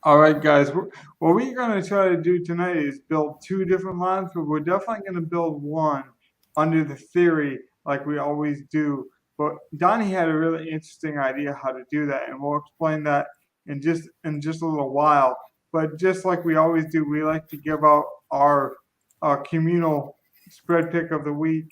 All right, guys. What we're going to try to do tonight is build two different lines, but we're definitely going to build one under the theory like we always do. But Donnie had a really interesting idea how to do that, and we'll explain that in just a little while. But just like we always do, we like to give out our communal spread pick of the week,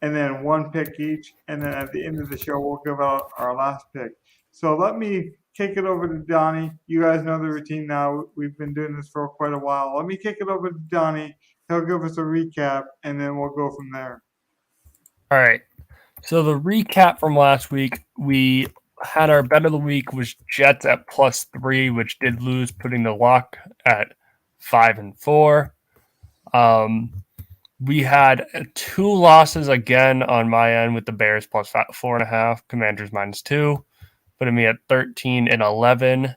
and then one pick each, and then at the end of the show, we'll give out our last pick. So let me kick it over to Donnie. You guys know the routine now. We've been doing this for quite a while. Let me kick it over to Donnie. He'll give us a recap, and then we'll go from there. All right. So the recap from last week, we had our bet of the week was Jets at +3, which did lose, putting the lock at 5-4. We had 2 losses again on my end with the Bears +4.5, Commanders -2, putting me at 13-11.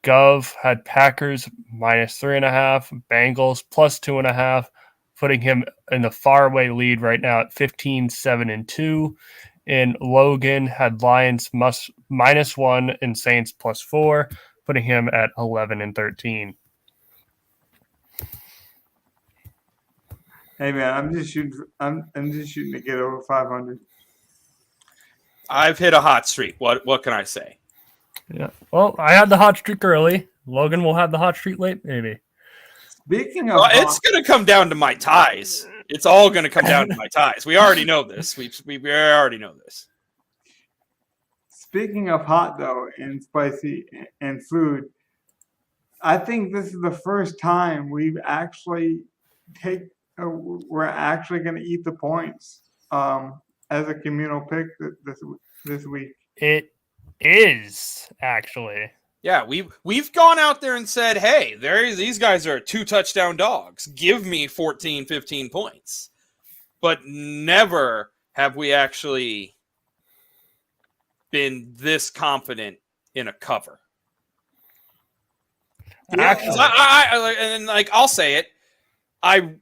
Gov had Packers -3.5, Bengals +2.5, putting him in the faraway lead right now at 15-7-2. And Logan had Lions -1 and Saints +4, putting him at 11-13. Hey man, I'm just shooting to get over 500. I've hit a hot streak. What can I say? Yeah. Well, I had the hot streak early. Logan will have the hot streak late, maybe. Speaking of, it's going to come down to my ties. It's all going to come down to my ties. We already know this. We already know this. Speaking of hot though, and spicy and food, I think this is the first time we're actually going to eat the points as a communal pick this week. It is actually. Yeah, we've gone out there and said, hey, these guys are 2 touchdown dogs. Give me 14, 15 points. But never have we actually been this confident in a cover. Actually, I'll say it. I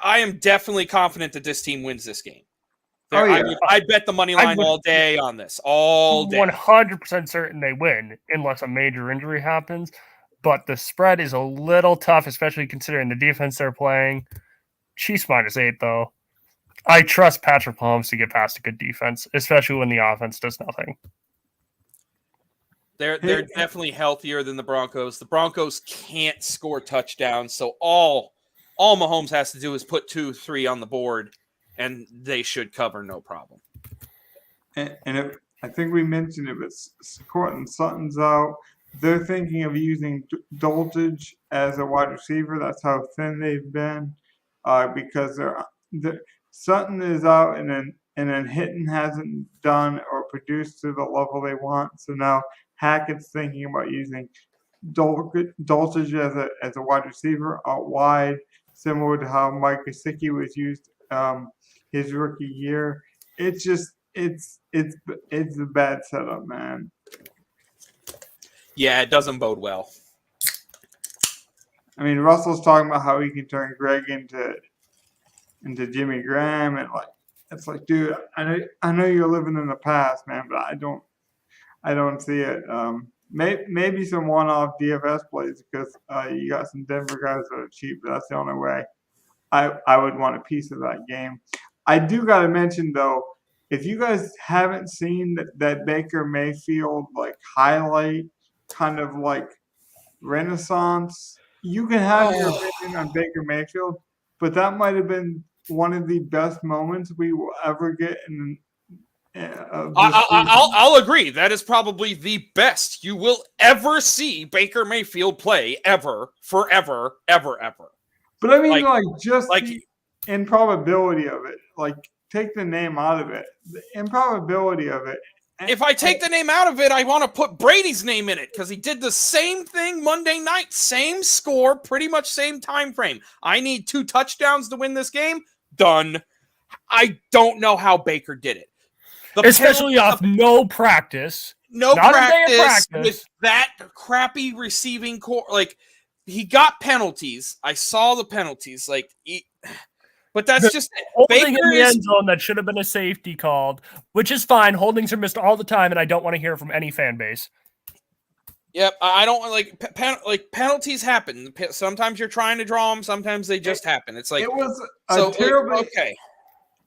am definitely confident that this team wins this game. I bet the money line all day on this. All day. 100% certain they win unless a major injury happens. But the spread is a little tough, especially considering the defense they're playing. Chiefs -8, though. I trust Patrick Mahomes to get past a good defense, especially when the offense does nothing. They're definitely healthier than the Broncos. The Broncos can't score touchdowns, so all Mahomes has to do is put 2-3 on the board, and they should cover no problem. And I think we mentioned it, but Cortland Sutton's out. They're thinking of using Doltage as a wide receiver. That's how thin they've been, because Sutton is out, and then Hinton hasn't done or produced to the level they want. So now Hackett's thinking about using Doltage as a wide receiver out wide, similar to how Mike Gesicki was used his rookie year. It's a bad setup, man. Yeah, it doesn't bode well. I mean, Russell's talking about how he can turn Greg into Jimmy Graham, and it's like, dude, I know you're living in the past, man, but I don't see it. Maybe some one-off DFS plays because you got some Denver guys that are cheap, but that's the only way I would want a piece of that game. I do got to mention though, if you guys haven't seen that Baker Mayfield highlight kind of renaissance, you can have your opinion on Baker Mayfield, but that might have been one of the best moments we will ever get in. I'll agree. That is probably the best you will ever see Baker Mayfield play ever, forever, ever. But I mean, the improbability of it. Take the name out of it. The improbability of it. If I take the name out of it, I want to put Brady's name in it because he did the same thing Monday night. Same score, pretty much same time frame. I need 2 touchdowns to win this game. Done. I don't know how Baker did it. Especially off no practice. No practice with that crappy receiving core. He got penalties. I saw the penalties. But that's just holding in the end zone that should have been a safety called, which is fine. Holdings are missed all the time, and I don't want to hear from any fan base. Yep, I don't like penalties happen. Sometimes you're trying to draw them, sometimes they just happen. It's like It was so a terribly, okay.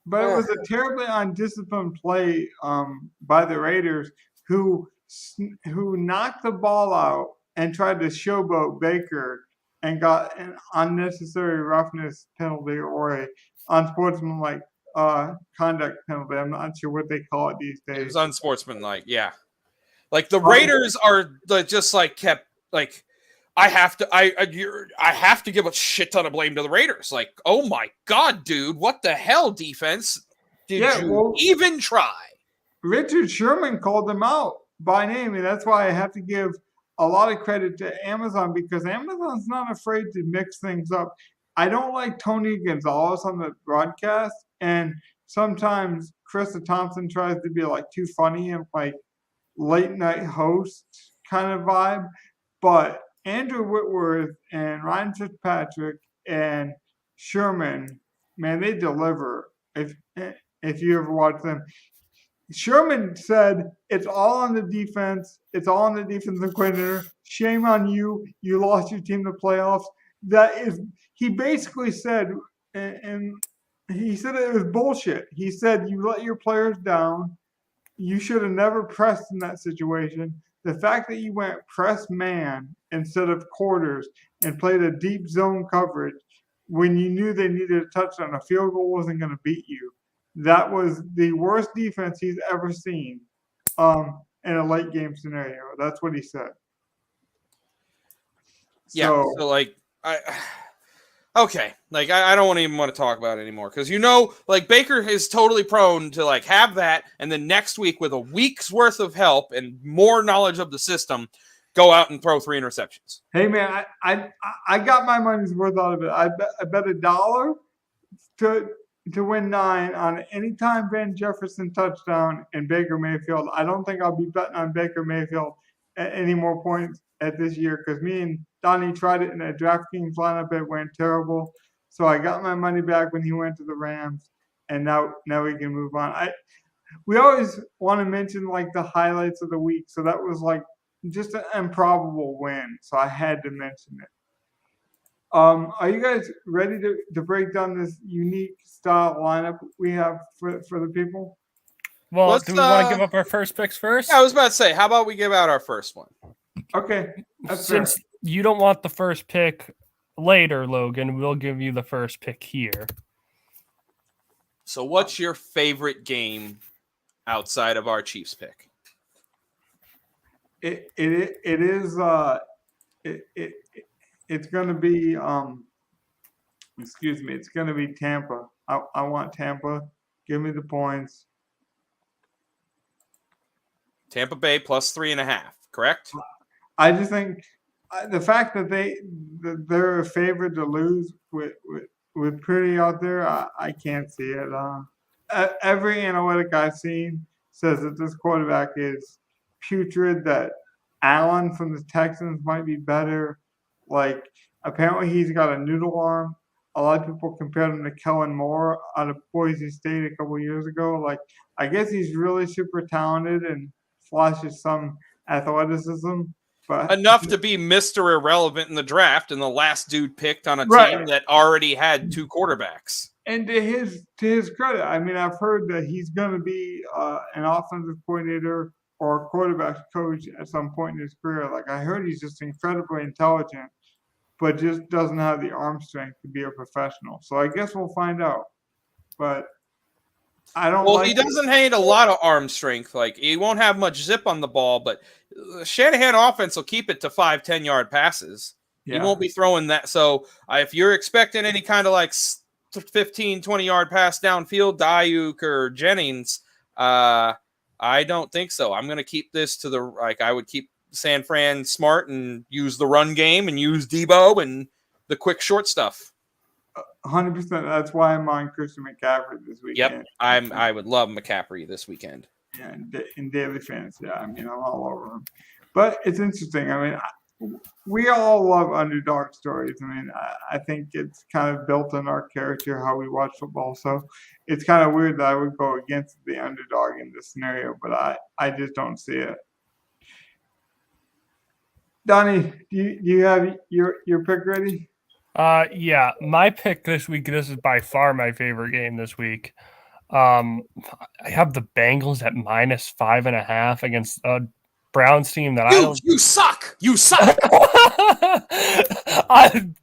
but it was a terribly undisciplined play by the Raiders, who knocked the ball out and tried to showboat Baker and got an unnecessary roughness penalty or a unsportsmanlike conduct penalty. I'm not sure what they call it these It was days. unsportsmanlike, yeah. Like the Raiders are just like kept like I have to give a shit ton of blame to the Raiders. Like, oh my god, dude, what the hell, defense? Did you even try? Richard Sherman called them out by name, and that's why I have to give a lot of credit to Amazon, because Amazon's not afraid to mix things up. I don't like Tony Gonzalez on the broadcast, and sometimes Krista Thompson tries to be like too funny and like late night host kind of vibe, but Andrew Whitworth and Ryan Fitzpatrick and Sherman, man, they deliver. If you ever watch them, Sherman said, "It's all on the defense. It's all on the defensive coordinator. Shame on you. You lost your team to playoffs." That is, he basically said, and he said it was bullshit. He said, "You let your players down. You should have never pressed in that situation. The fact that you went press man instead of quarters and played a deep zone coverage when you knew they needed a touchdown, a field goal wasn't going to beat you. That was the worst defense he's ever seen in a late game scenario." That's what he said. Yeah, so like okay, like I don't even want to talk about it anymore, because like Baker is totally prone to like have that, and then next week with a week's worth of help and more knowledge of the system, go out and throw 3 interceptions. Hey man, I got my money's worth out of it. I bet $1 to win 9 on anytime Van Jefferson touchdown and Baker Mayfield. I don't think I'll be betting on Baker Mayfield at any more points at this year, because me and Donnie tried it in a DraftKings lineup. It went terrible. So I got my money back when he went to the Rams, and now we can move on. We always want to mention like the highlights of the week. So that was like just an improbable win. So I had to mention it. Are you guys ready to break down this unique style lineup we have for the people? Well, do we want to give up our first picks first? Yeah, I was about to say, how about we give out our first one? Okay. Since you don't want the first pick later, Logan, we'll give you the first pick here. So what's your favorite game outside of our Chiefs pick? It's going to be it's going to be Tampa. I want Tampa. Give me the points. Tampa Bay plus 3.5, correct? I just think the fact that they're a favorite to lose with Pretty out there, I can't see it. Every analytic I've seen says that this quarterback is putrid, that Allen from the Texans might be better. Like, apparently he's got a noodle arm. A lot of people compared him to Kellen Moore out of Boise State a couple years ago. Like, I guess he's really super talented and flashes some athleticism, but enough to be Mr. Irrelevant in the draft and the last dude picked on a team that already had 2 quarterbacks. And to his credit, I mean, I've heard that he's going to be an offensive coordinator or a quarterback coach at some point in his career. Like, I heard he's just incredibly intelligent, but just doesn't have the arm strength to be a professional. So I guess we'll find out. But I don't. Well, he doesn't have a lot of arm strength. Like, he won't have much zip on the ball, but Shanahan offense will keep it to 5-10 yard passes. Yeah. He won't be throwing that. So if you're expecting any kind of like 15-20 yard pass downfield, Ayuk or Jennings, I don't think so. I'm going to keep this to the I would keep San Fran smart and use the run game and use Debo and the quick short stuff. 100%. That's why I'm on Christian McCaffrey this weekend. Yep, I would love McCaffrey this weekend. Yeah, in daily fantasy. Yeah, I mean, I'm all over him. But it's interesting. I mean, we all love underdog stories. I mean, I think it's kind of built in our character how we watch football. So it's kind of weird that I would go against the underdog in this scenario, but I just don't see it. Donnie, do you have your pick ready? Yeah, my pick this week. This is by far my favorite game this week. I have the Bengals at -5.5 against a Browns team that I don't. You suck. You suck.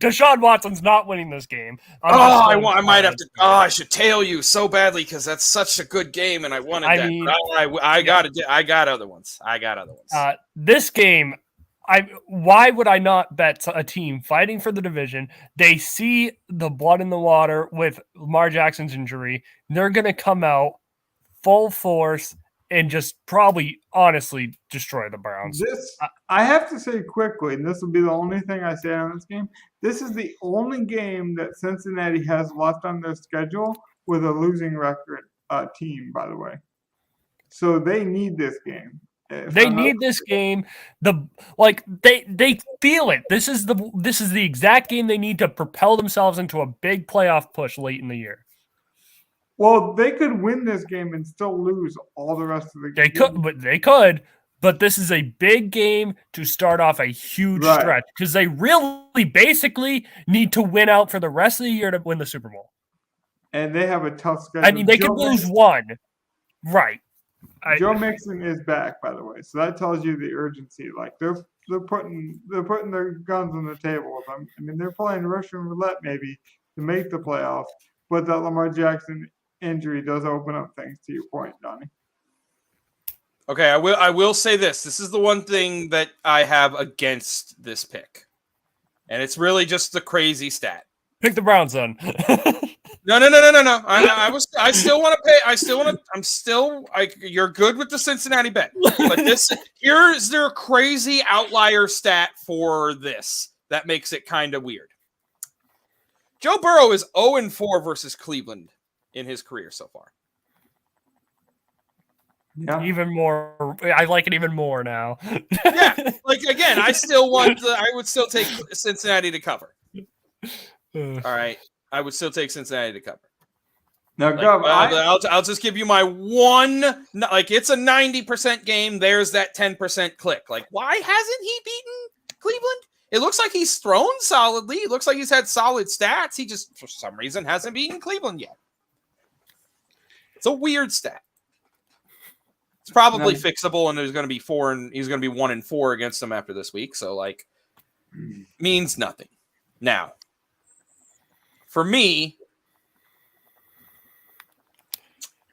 Deshaun Watson's not winning this game. I might have to. Oh, I should tail you so badly because that's such a good game, and I wanted that. mean, I got other ones. This game, why would I not bet a team fighting for the division? They see the blood in the water with Lamar Jackson's injury. They're going to come out full force and just probably honestly destroy the Browns. I have to say quickly, and this will be the only thing I say on this game. This is the only game that Cincinnati has left on their schedule with a losing record team, by the way. So they need this game. They need this game. They feel it. This is the exact game they need to propel themselves into a big playoff push late in the year. Well, they could win this game and still lose all the rest of the game. They could, but this is a big game to start off a huge stretch because they really basically need to win out for the rest of the year to win the Super Bowl. And they have a tough schedule. I mean, they could lose one. Right. Joe Mixon is back, by the way, so that tells you the urgency. Like they're putting their guns on the table with them. I mean, they're playing Russian roulette maybe to make the playoffs, but that Lamar Jackson injury does open up things. To your point, Donnie. Okay, I will say this. This is the one thing that I have against this pick, and it's really just the crazy stat. Pick the Browns then. No. I still want to pay. You're good with the Cincinnati bet, but here's their crazy outlier stat for this that makes it kind of weird. Joe Burrow is 0-4 versus Cleveland in his career so far. Yeah. Even more. I like it even more now. Yeah, like again, I would still take Cincinnati to cover. All right. I would still take Cincinnati to cover. Now, Gov, I'll just give you my one. Like it's a 90% game. There's that 10% click. Like, why hasn't he beaten Cleveland? It looks like he's thrown solidly. It looks like he's had solid stats. He just, for some reason, hasn't beaten Cleveland yet. It's a weird stat. It's probably fixable, and there's going to be he's going to be 1-4 against them after this week. So, like, means nothing. Now, for me,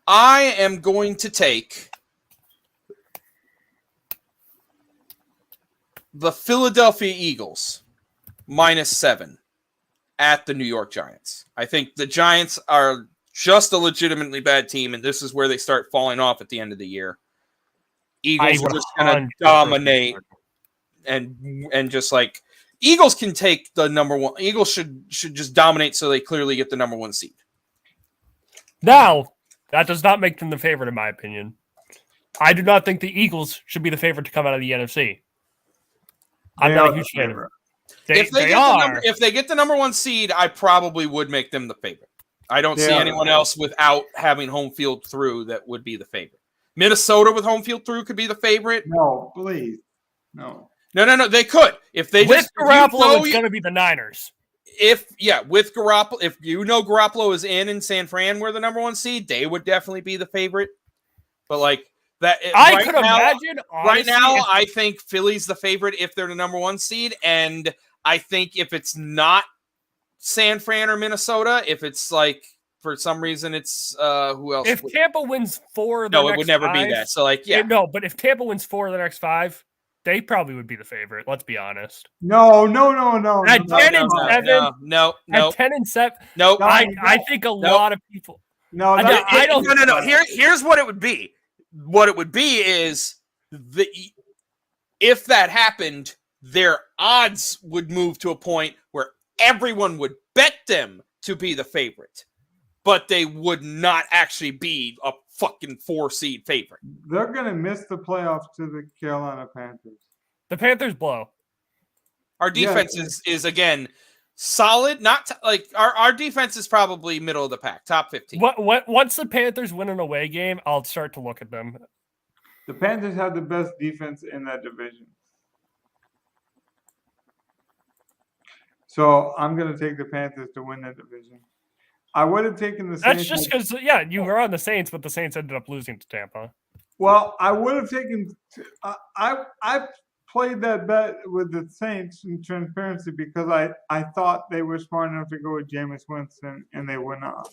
I am going to take the Philadelphia Eagles -7 at the New York Giants. I think the Giants are just a legitimately bad team, and this is where they start falling off at the end of the year. Eagles are just going to dominate and just like Eagles can take the number one. Eagles should just dominate so they clearly get the number one seed. Now, that does not make them the favorite, in my opinion. I do not think the Eagles should be the favorite to come out of the NFC. I'm not a huge fan of it. If they get the number one seed, I probably would make them the favorite. I don't see anyone else without having home field through that would be the favorite. Minnesota with home field through could be the favorite. No, please. No. No. They could. If they with Garoppolo, it's going to be the Niners. With Garoppolo, if you know Garoppolo is in San Fran, we're the number one seed, they would definitely be the favorite. But like that, I could imagine. Right now, I think Philly's the favorite if they're the number one seed, and I think if it's not San Fran or Minnesota, if it's like for some reason it's who else? If Tampa wins 4, no, it would never be that. So like, no, but if Tampa wins 4 of the next 5. They probably would be the favorite. Let's be honest. No. At 10-7. No. At 10-7. No. I think a lot of people. No. I don't. No. Here's what it would be. What it would be is if that happened, their odds would move to a point where everyone would bet them to be the favorite, but they would not actually be a fucking 4-seed favorite. They're going to miss the playoffs to the Carolina Panthers. The Panthers blow. Our defense is again solid. Not like our defense is probably middle of the pack, top 15. Once the Panthers win an away game, I'll start to look at them. The Panthers have the best defense in that division. So I'm going to take the Panthers to win that division. I would have taken the That's Saints. just because, you were on the Saints, but the Saints ended up losing to Tampa. Well, I would have taken. I played that bet with the Saints in transparency because I thought they were smart enough to go with Jameis Winston, and they were not.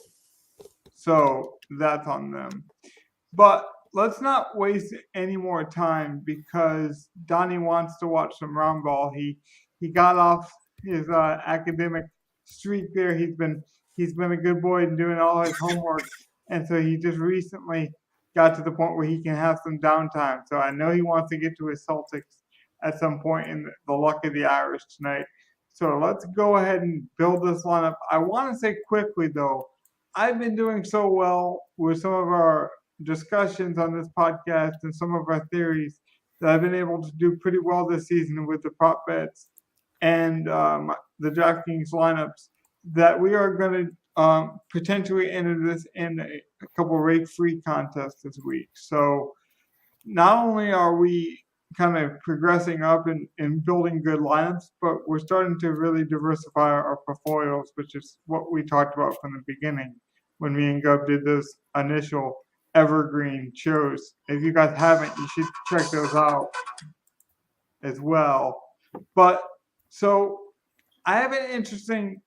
So that's on them. But let's not waste any more time because Donnie wants to watch some round ball. He got off his academic streak there. He's been a good boy and doing all his homework, and so he just recently got to the point where he can have some downtime. So I know he wants to get to his Celtics at some point in the luck of the Irish tonight. So let's go ahead and build this lineup. I want to say quickly though, I've been doing so well with some of our discussions on this podcast and some of our theories that I've been able to do pretty well this season with the prop bets and the DraftKings lineups that we are going to potentially enter this in a couple rake-free contests this week. So not only are we kind of progressing up and building good lineups, but we're starting to really diversify our portfolios, which is what we talked about from the beginning when me and Gov did those initial evergreen shows. If you guys haven't, you should check those out as well. But so I have an interesting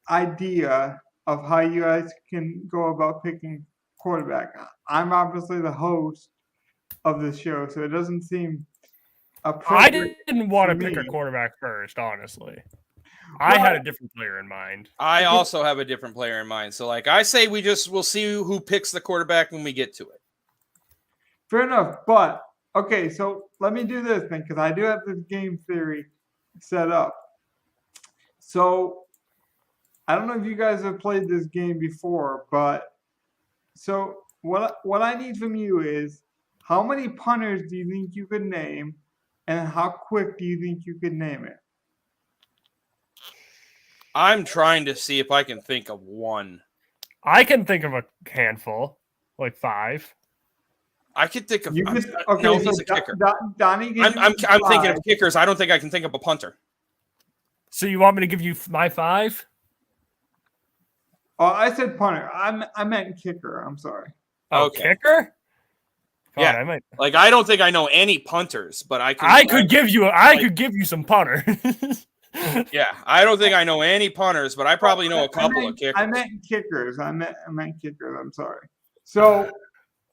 idea of how you guys can go about picking quarterback. I'm obviously the host of this show, so it doesn't seem appropriate. I didn't want to to pick a me. quarterback first, honestly. I had a different player in mind. I also have a different player in mind. So, like I say, we'll see who picks the quarterback when we get to it. Fair enough, but okay, so let me do this then, because I do have this game theory set up. So I don't know if you guys have played this game before, but so what I need from you is how many punters do you think you could name, and how quick do you think you could name it? I'm trying to see if I can think of one. I can think of a handful, like 5. I could think of. You could, okay, no, so he's a kicker. Donnie, I'm thinking of kickers. I don't think I can think of a punter. So you want me to give you my 5? Oh, I said punter. I meant kicker. I'm sorry. Oh, Okay. kicker? God, Yeah. I might. Like I don't think I know any punters, but I could give you some punter. Yeah, I don't think I know any punters, but I probably know a couple of kickers. I meant kickers. I meant kickers. I'm sorry. So,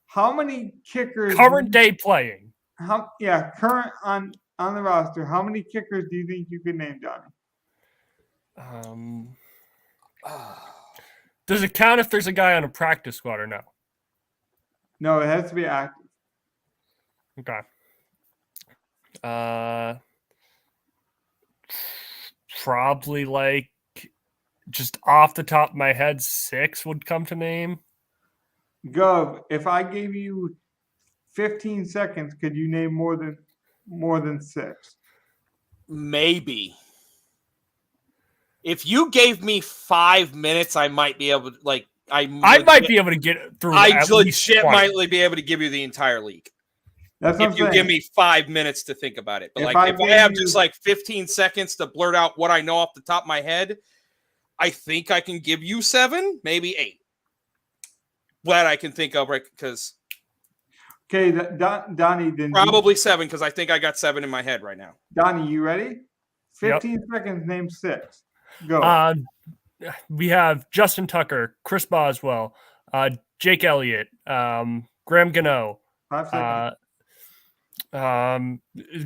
how many kickers? Current day playing. Current on the roster. How many kickers do you think you could name, Johnny? Does it count if there's a guy on a practice squad or no? No, it has to be active. Okay. Probably like just off the top of my head, 6 would come to name. Gov, if I gave you 15 seconds, could you name more than 6? Maybe. If you gave me 5 minutes, I might be able to I might be able to get through. I legitimately be able to give you the entire league. That's what If you give me 5 minutes to think about it. But If if I I gave have you- just 15 seconds to blurt out what I know off the top of my head, I think I can give you 7, maybe 8. What I can think of, right? Because Okay, Donnie, then probably 7, because I think I got 7 in my head right now. Donnie, you ready? Yep. 15 seconds, name 6. Go. We have Justin Tucker, Chris Boswell, Jake Elliott, Graham Gano, 5 seconds.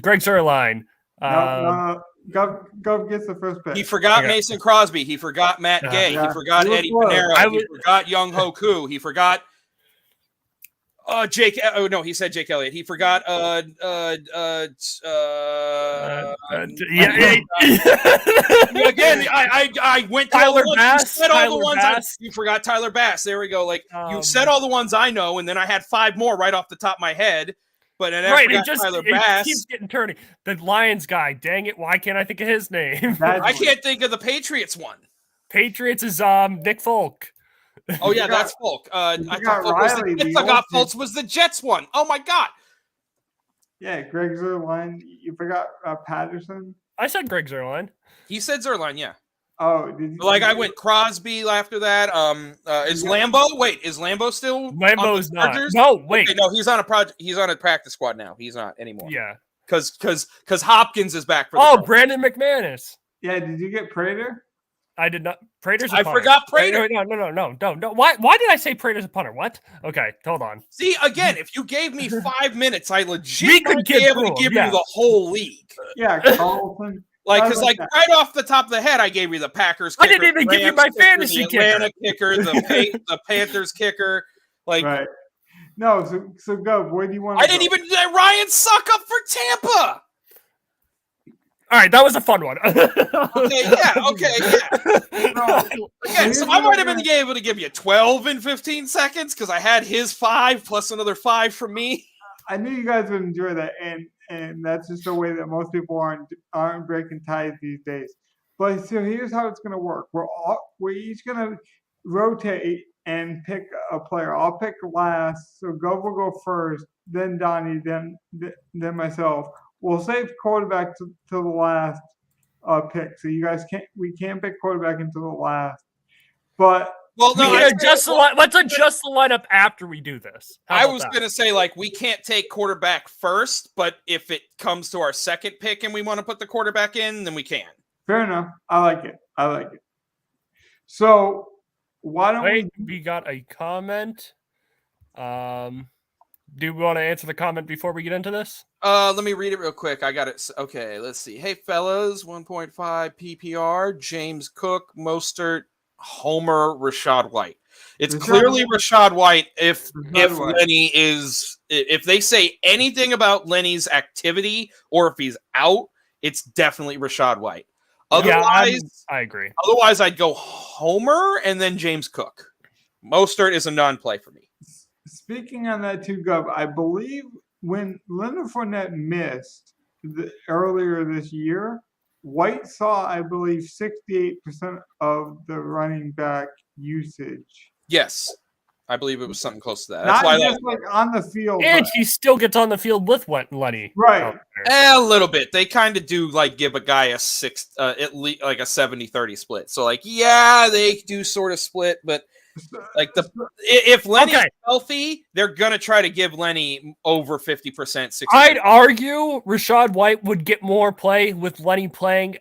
Greg Zuerlein. No. Gov gets the first pick. He forgot Okay. Mason Crosby. He forgot Matt Gay. Yeah. He forgot He was Eddie close. Panera. He forgot Young Hoku. He forgot Jake. Oh no, he said Jake Elliott. He forgot Yeah. again. I went to Tyler all the ones. Bass. You said all Tyler the ones. Bass. You forgot Tyler Bass. There we go. You said all the ones I know, and then I had 5 more right off the top of my head. But then I forgot Tyler Bass. Keeps getting turny. The Lions guy. Dang it! Why can't I think of his name? I can't think of the Patriots one. Patriots is Nick Folk. Oh yeah, that's Folk. I thought Folk was the Jets. I got Fultz was the Jets one. Oh my god. Yeah, Greg Zuerlein. You forgot Patterson. I said Greg Zuerlein. He said Zuerlein, yeah. Oh, did you? Like I went Crosby after that. Is Lambeau? Wait, is Lambeau still? on the Lambeau's not. Chargers? No, wait. Okay, no, he's on a project. He's on a practice squad now. He's not anymore. Yeah. Because Hopkins is back for. The Chargers. Brandon McManus. Yeah, did you get Prater? I did not. Prater's a I punter. forgot Prater. No. Why did I say Prater's a punter? What? Okay, hold on. See, again, if you gave me 5 minutes, I legit We could might be get able through to give them, you the whole league. Yeah, Carlton. Like, I because like like that. right off the top of the head, I gave you the Packers I kicker. didn't even the give you Rams my kicker, fantasy the Atlanta kicker, the Panthers kicker. Like, Right. No, so go. Where do you want? I didn't even let Ryan suck up for Tampa. All right, that was a fun one. Okay, yeah. No, Again, so I might have been able to give you 12 in 15 seconds because I had his 5 plus another 5 from me. I knew you guys would enjoy that, and that's just the way that most people aren't breaking ties these days. But so here's how it's gonna work. We're each gonna rotate and pick a player. I'll pick last, so Gov will go first, then Donnie, then myself. We'll save quarterback to the last pick. So you guys we can't pick quarterback until the last. But Well, no, let's adjust the lineup after we do this. I was going to say, like, we can't take quarterback first, but if it comes to our second pick and we want to put the quarterback in, then we can. fair enough. I like it. So why don't we got a comment. Do we want to answer the comment before we get into this? Let me read it real quick. I got it. Okay, let's see. Hey, fellas, 1.5 PPR, James Cook, Mostert, Homer, Rashad White. It's clearly Rashad White if Lenny is, if they say anything about Lenny's activity or if he's out, it's definitely Rashad White. Otherwise, I agree. Otherwise, I'd go Homer and then James Cook. Mostert is a non-play for me. Speaking on that too, Gov, I believe when Leonard Fournette missed earlier this year, White saw, I believe, 68% of the running back usage. Yes, I believe it was something close to that. That's not just like on the field, and he still gets on the field with Lenny. Right. A little bit. They kind of do like give a guy a at least like a 70-30 split. So like, yeah, they do sort of split, but like if Lenny's healthy, they're gonna try to give Lenny over 50%. 60%. I'd argue Rashad White would get more play with Lenny playing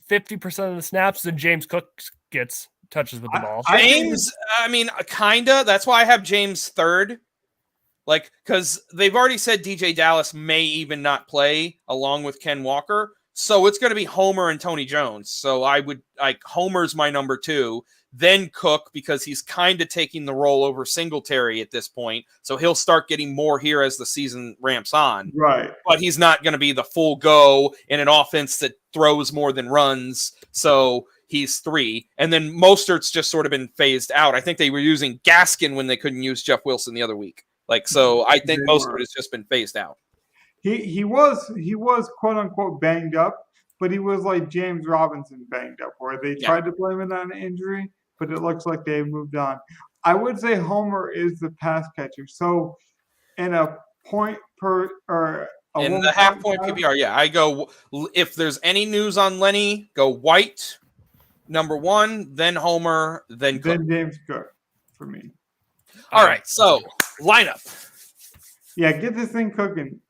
50% of the snaps than James Cook gets touches with the ball. James, I mean, kinda. That's why I have James third. Like, because they've already said DJ Dallas may even not play along with Ken Walker. So it's going to be Homer and Tony Jones. So I would like Homer's my number 2. Then Cook, because he's kind of taking the role over Singletary at this point. So he'll start getting more here as the season ramps on. Right. But he's not going to be the full go in an offense that throws more than runs. So he's 3. And then Mostert's just sort of been phased out. I think they were using Gaskin when they couldn't use Jeff Wilson the other week. Like, so I think Mostert has just been phased out. He was quote unquote banged up, but he was like James Robinson banged up, where they tried to blame it on an injury, but it looks like they've moved on. I would say Homer is the pass catcher. So in a point per or in the half point PPR, yeah, I go if there's any news on Lenny, go White, number 1, then Homer, then Cook. Then James Cook for me. All right, so lineup. Yeah, get this thing cooking.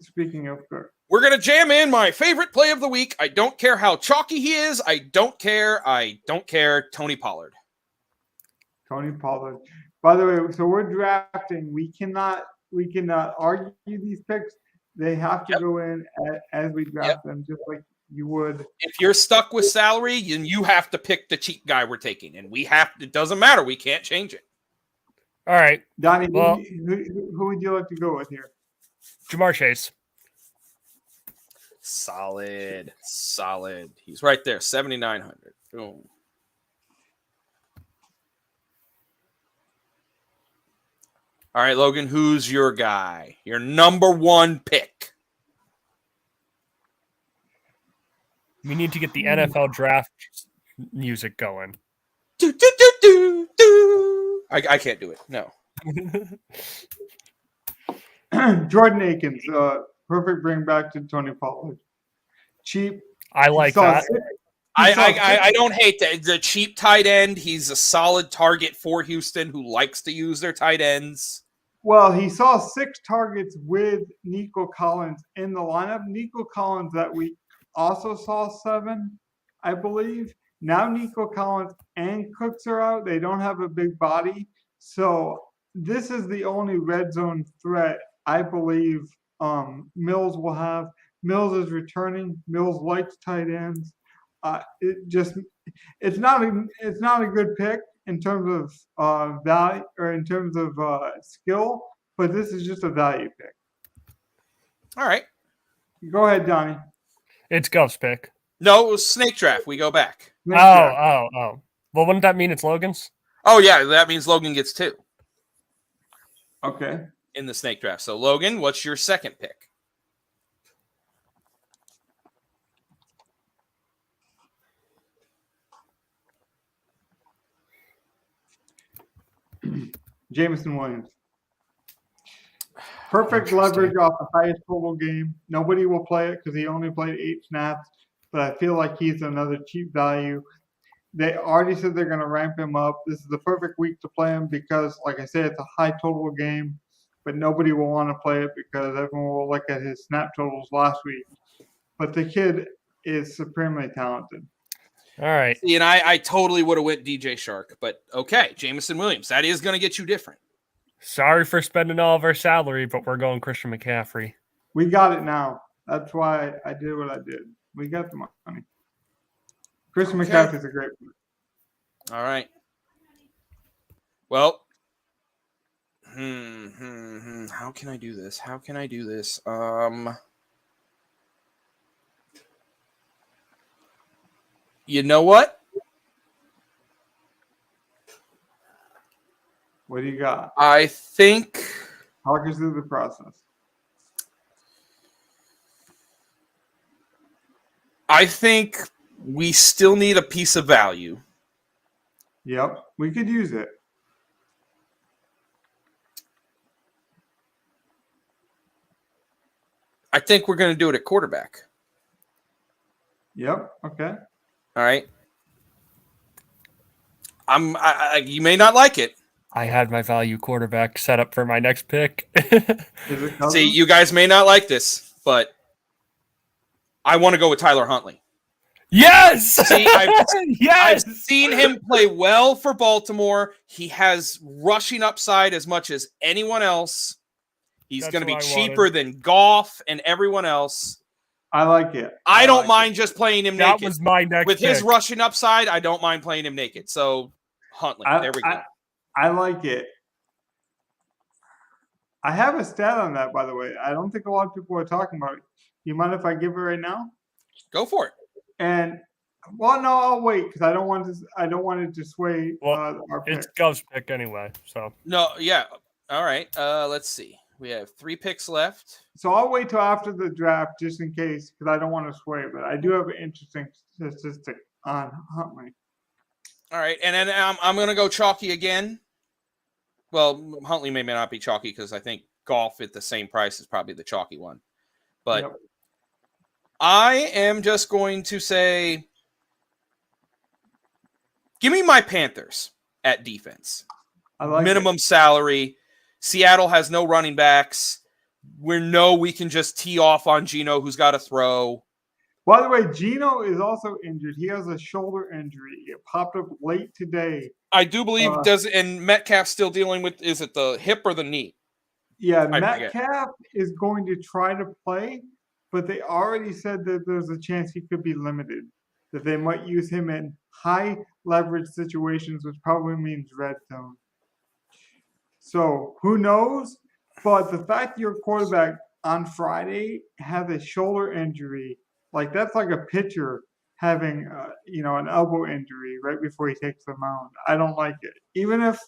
Speaking of Cook. We're going to jam in my favorite play of the week. I don't care how chalky he is. I don't care. Tony Pollard. Tony Pollard. By the way, so we're drafting. We cannot argue these picks. They have to go in as we draft them, just like you would. If you're stuck with salary, then you have to pick the cheap guy we're taking. And we have to, it doesn't matter. We can't change it. All right. Donnie, who would you like to go with here? Jamar Chase. Solid. He's right there, 7,900. Boom. All right, Logan, who's your guy? Your number 1 pick. We need to get the NFL draft music going. Do, do, do, do, do. I can't do it. No. Jordan Akins, perfect bring back to Tony Pollard. cheap. I like saw that. six- he saw six- I don't hate that. The cheap tight end. He's a solid target for Houston, who likes to use their tight ends. Well, he saw 6 targets with Nico Collins in the lineup. Nico Collins that week also saw 7, I believe. Now Nico Collins and Cooks are out. They don't have a big body. So this is the only red zone threat I believe Mills will have. Mills is returning. Mills likes tight ends. It's not a good pick in terms of value or in terms of skill, but this is just a value pick. All right. Go ahead, Donnie. It's Gov's pick. No, it was snake draft. We go back. Next draft. Oh. Well, wouldn't that mean it's Logan's? Oh yeah, that means Logan gets 2 Okay. in the snake draft. So Logan, what's your second pick? Jameson Williams. Perfect leverage off the highest total game. Nobody will play it because he only played 8 snaps, but I feel like he's another cheap value. They already said they're going to ramp him up. This is the perfect week to play him because, like I said, it's a high total game, but nobody will want to play it because everyone will look at his snap totals last week. But the kid is supremely talented. All right. See, and I totally would have went DJ Shark, but okay, Jameson Williams. That is going to get you different. Sorry for spending all of our salary, but we're going Christian McCaffrey. We got it now. That's why I did what I did. We got the money. Christian McCaffrey's a great player. All right. Well, how can I do this? You know what? What do you got? I think Talk us through the process. we still need a piece of value. Yep, we could use it. I think we're going to do it at quarterback. Yep, okay. All right. You may not like it. I had my value quarterback set up for my next pick. Is it Cousins? See, you guys may not like this, but I want to go with Tyler Huntley. Yes! See, Yes! I've seen him play well for Baltimore. He has rushing upside as much as anyone else. He's That's going to be what I cheaper than Goff and everyone else. I like it. I don't like mind just playing him That naked. was my next With pick. his rushing upside, I don't mind playing him naked. So, Huntley, there we go. I like it. I have a stat on that, by the way. I don't think a lot of people are talking about it. You mind if I give it right now? Go for it. And well, no, I'll wait because I don't want it to sway our pick. It's Gov's pick anyway, so. No, yeah. All right. Let's see. We have 3 picks left. So I'll wait till after the draft just in case because I don't want to sway. But I do have an interesting statistic on Huntley. All right, and then I'm going to go chalky again. Well, Huntley may not be chalky because I think Goff at the same price is probably the chalky one. But Yep. I am just going to say, give me my Panthers at defense. I like Minimum salary. Seattle has no running backs. We can just tee off on Geno, who's got to throw. By the way, Geno is also injured. He has a shoulder injury. It popped up late today. I do believe and Metcalf's still dealing with, is it the hip or the knee? Yeah, I Metcalf is going to try to play, but they already said that there's a chance he could be limited, that they might use him in high leverage situations, which probably means red zone. So who knows? But the fact your quarterback on Friday has a shoulder injury, like that's like a pitcher having an elbow injury right before he takes the mound. I don't like it. Even if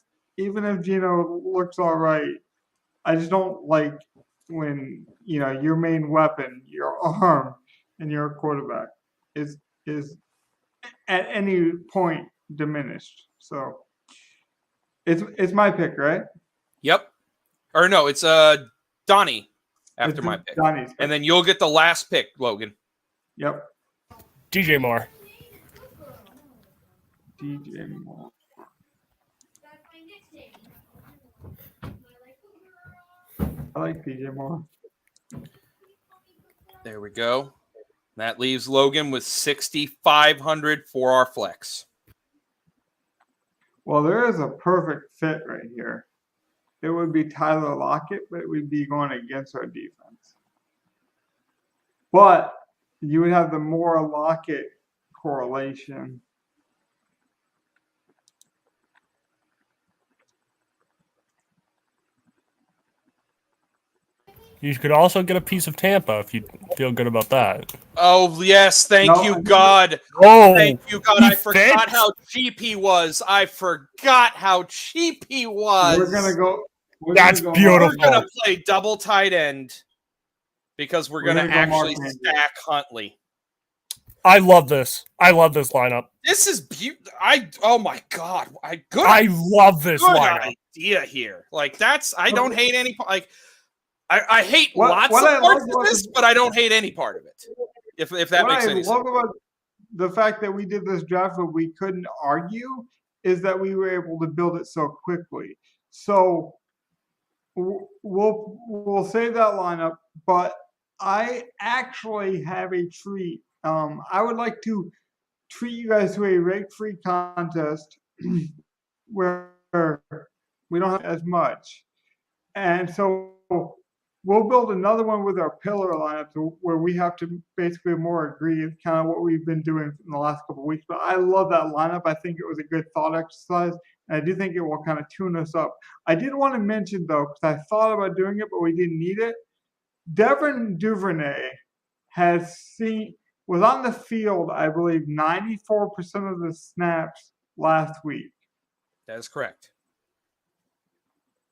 Geno looks all right, I just don't like when your main weapon, your arm, and your quarterback is at any point diminished. So it's my pick, right? Yep. Or no, it's Donnie after my pick. Donnie's pick. And then you'll get the last pick, Logan. Yep. DJ Moore. DJ Moore. I like DJ Moore. There we go. That leaves Logan with 6,500 for our flex. Well, there is a perfect fit right here. It would be Tyler Lockett, but it would be going against our defense. But you would have the Moore Lockett correlation. You could also get a piece of Tampa if you feel good about that. Oh, yes. Thank you, God. Oh, Thank you, God. I forgot how cheap he was. I forgot how cheap he was. We're going to go. That's beautiful. We're going to play double tight end because we're going to actually stack Huntley. I love this. I love this lineup. This is beautiful. Oh, my God. I love this lineup. Idea here. Like, that's, I don't hate any, like, I hate lots of parts of this, but I don't hate any part of it. If that makes any sense. What I love about the fact that we did this draft but we couldn't argue is that we were able to build it so quickly. So we'll save that lineup, but I actually have a treat. I would like to treat you guys to a rake-free contest where we don't have as much. And so we'll build another one with our pillar lineup where we have to basically more agree. It's kind of what we've been doing in the last couple of weeks. But I love that lineup. I think it was a good thought exercise. And I do think it will kind of tune us up. I did want to mention, though, because I thought about doing it, but we didn't need it. Devin Duvernay was on the field, I believe, 94% of the snaps last week. That is correct.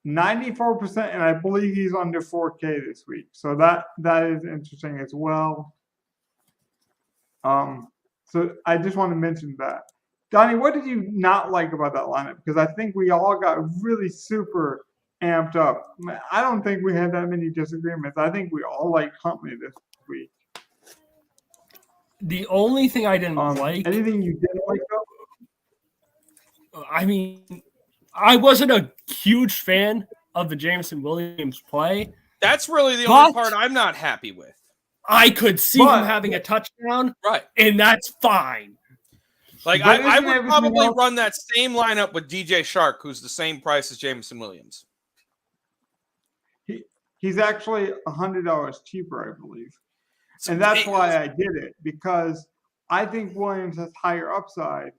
94%, and I believe he's under 4K this week. So that is interesting as well. So I just want to mention that. Donnie, what did you not like about that lineup? Because I think we all got really super amped up. I don't think we had that many disagreements. I think we all liked Huntley this week. The only thing I didn't like... Anything you didn't like, though? I mean... I wasn't a huge fan of the Jameson Williams play. That's really the only part I'm not happy with. I could see him having a touchdown, right? And that's fine. Like I would probably run that same lineup with DJ Shark, who's the same price as Jameson Williams. He's actually $100 cheaper, I believe, and that's why I did it, because I think Williams has higher upside.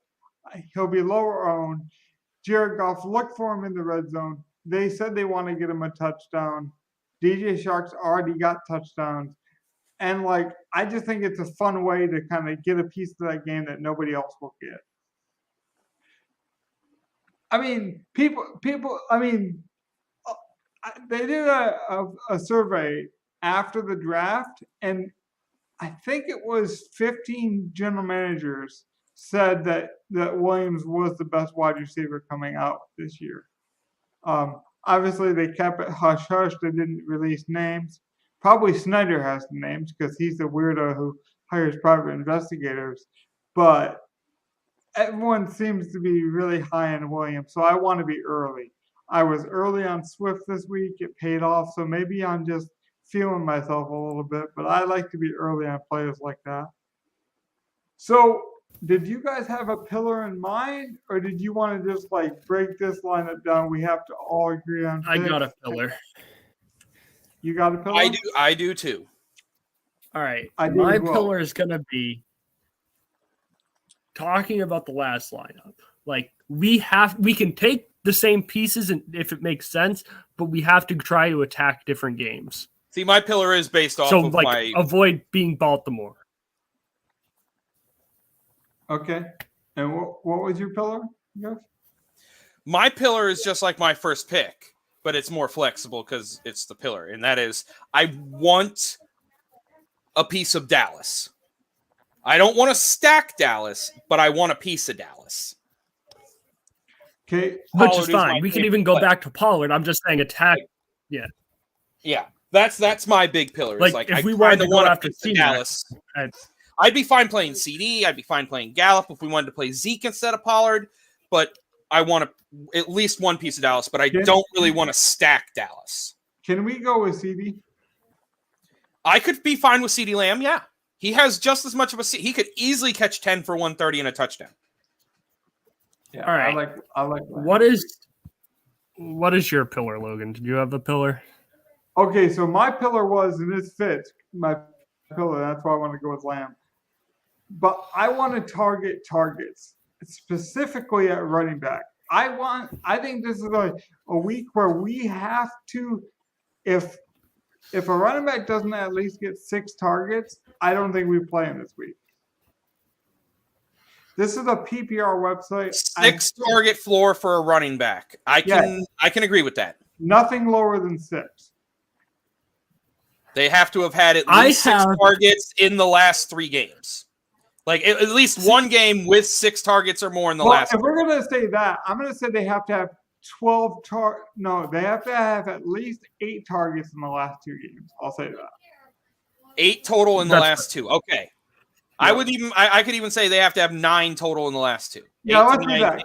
He'll be lower owned. Jared Goff looked for him in the red zone. They said they want to get him a touchdown. DJ Shark's already got touchdowns. And, I just think it's a fun way to kind of get a piece of that game that nobody else will get. I mean, they did a survey after the draft, and I think it was 15 general managers said that Williams was the best wide receiver coming out this year. Obviously, they kept it hush-hush. They didn't release names. Probably Snyder has the names because he's the weirdo who hires private investigators. But everyone seems to be really high on Williams, so I want to be early. I was early on Swift this week. It paid off, so maybe I'm just feeling myself a little bit. But I like to be early on players like that. So... did you guys have a pillar in mind, or did you want to just break this lineup down? We have to all agree on. I got a pillar. You got a pillar? I do too. All right. My pillar is gonna be talking about the last lineup. We can take the same pieces and if it makes sense, but we have to try to attack different games. See, my pillar is based off of my avoid being Baltimore. Okay. And what was your pillar, Jeff? My pillar is just like my first pick, but it's more flexible because it's the pillar. And that is, I want a piece of Dallas. I don't want to stack Dallas, but I want a piece of Dallas. Okay. Which is fine. We can even go back to Pollard. I'm just saying attack. Yeah. Yeah. That's my big pillar. It's if we wanted to go after Dallas, I'd be fine playing CD. I'd be fine playing Gallup if we wanted to play Zeke instead of Pollard. But I want at least one piece of Dallas. But I don't really want to stack Dallas. Can we go with CD? I could be fine with CD Lamb. Yeah, he has just as much of a. He could easily catch 10 for 130 and a touchdown. Yeah, All right. I like What is your pillar, Logan? Did you have a pillar? Okay, so my pillar was, and this fits my pillar. That's why I want to go with Lamb. But I want to target targets, specifically at running back. I think this is a week where we have to, if a running back doesn't at least get 6 targets, I don't think we play him this week. This is a PPR website. 6 target floor for a running back. I can agree with that. Nothing lower than 6. They have to have had at least 6 targets in the last 3 games. Like at least one game with 6 targets or more in the last. If we're gonna say that, I'm gonna say they have to have 12 they have to have at least 8 targets in the last 2 games. I'll say that. 8 total in the last 2. Okay. Yeah. I could even say they have to have 9 total in the last 2. Yeah, let's do that.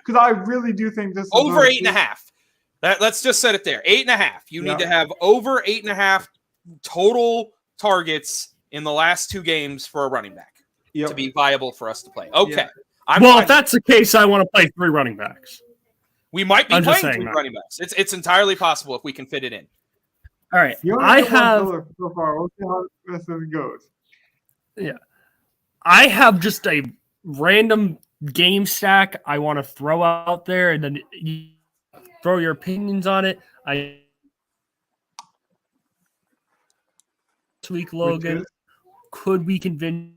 Because I really do think this is over 8.5. Let's just set it there. 8.5. You need to have over 8.5 total targets in the last 2 games for a running back to be viable for us to play. Okay. Yeah. If that's the case, I want to play 3 running backs. We might be playing 3 running backs. It's entirely possible if we can fit it in. All right. I have so far. We'll see how this goes. Yeah. I have just a random game stack I want to throw out there, and then you throw your opinions on it. This week, Logan, could we convince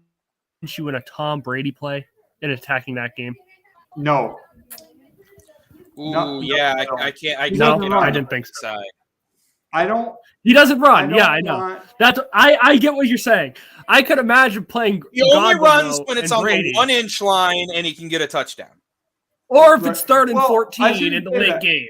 you in a Tom Brady play in attacking that game? No. Ooh, I can't. I didn't think so. I don't. He doesn't run. I know. I get what you're saying. I could imagine playing. He only runs when it's on the 1-inch line and he can get a touchdown. Or if it's 3rd and 14 in the late game.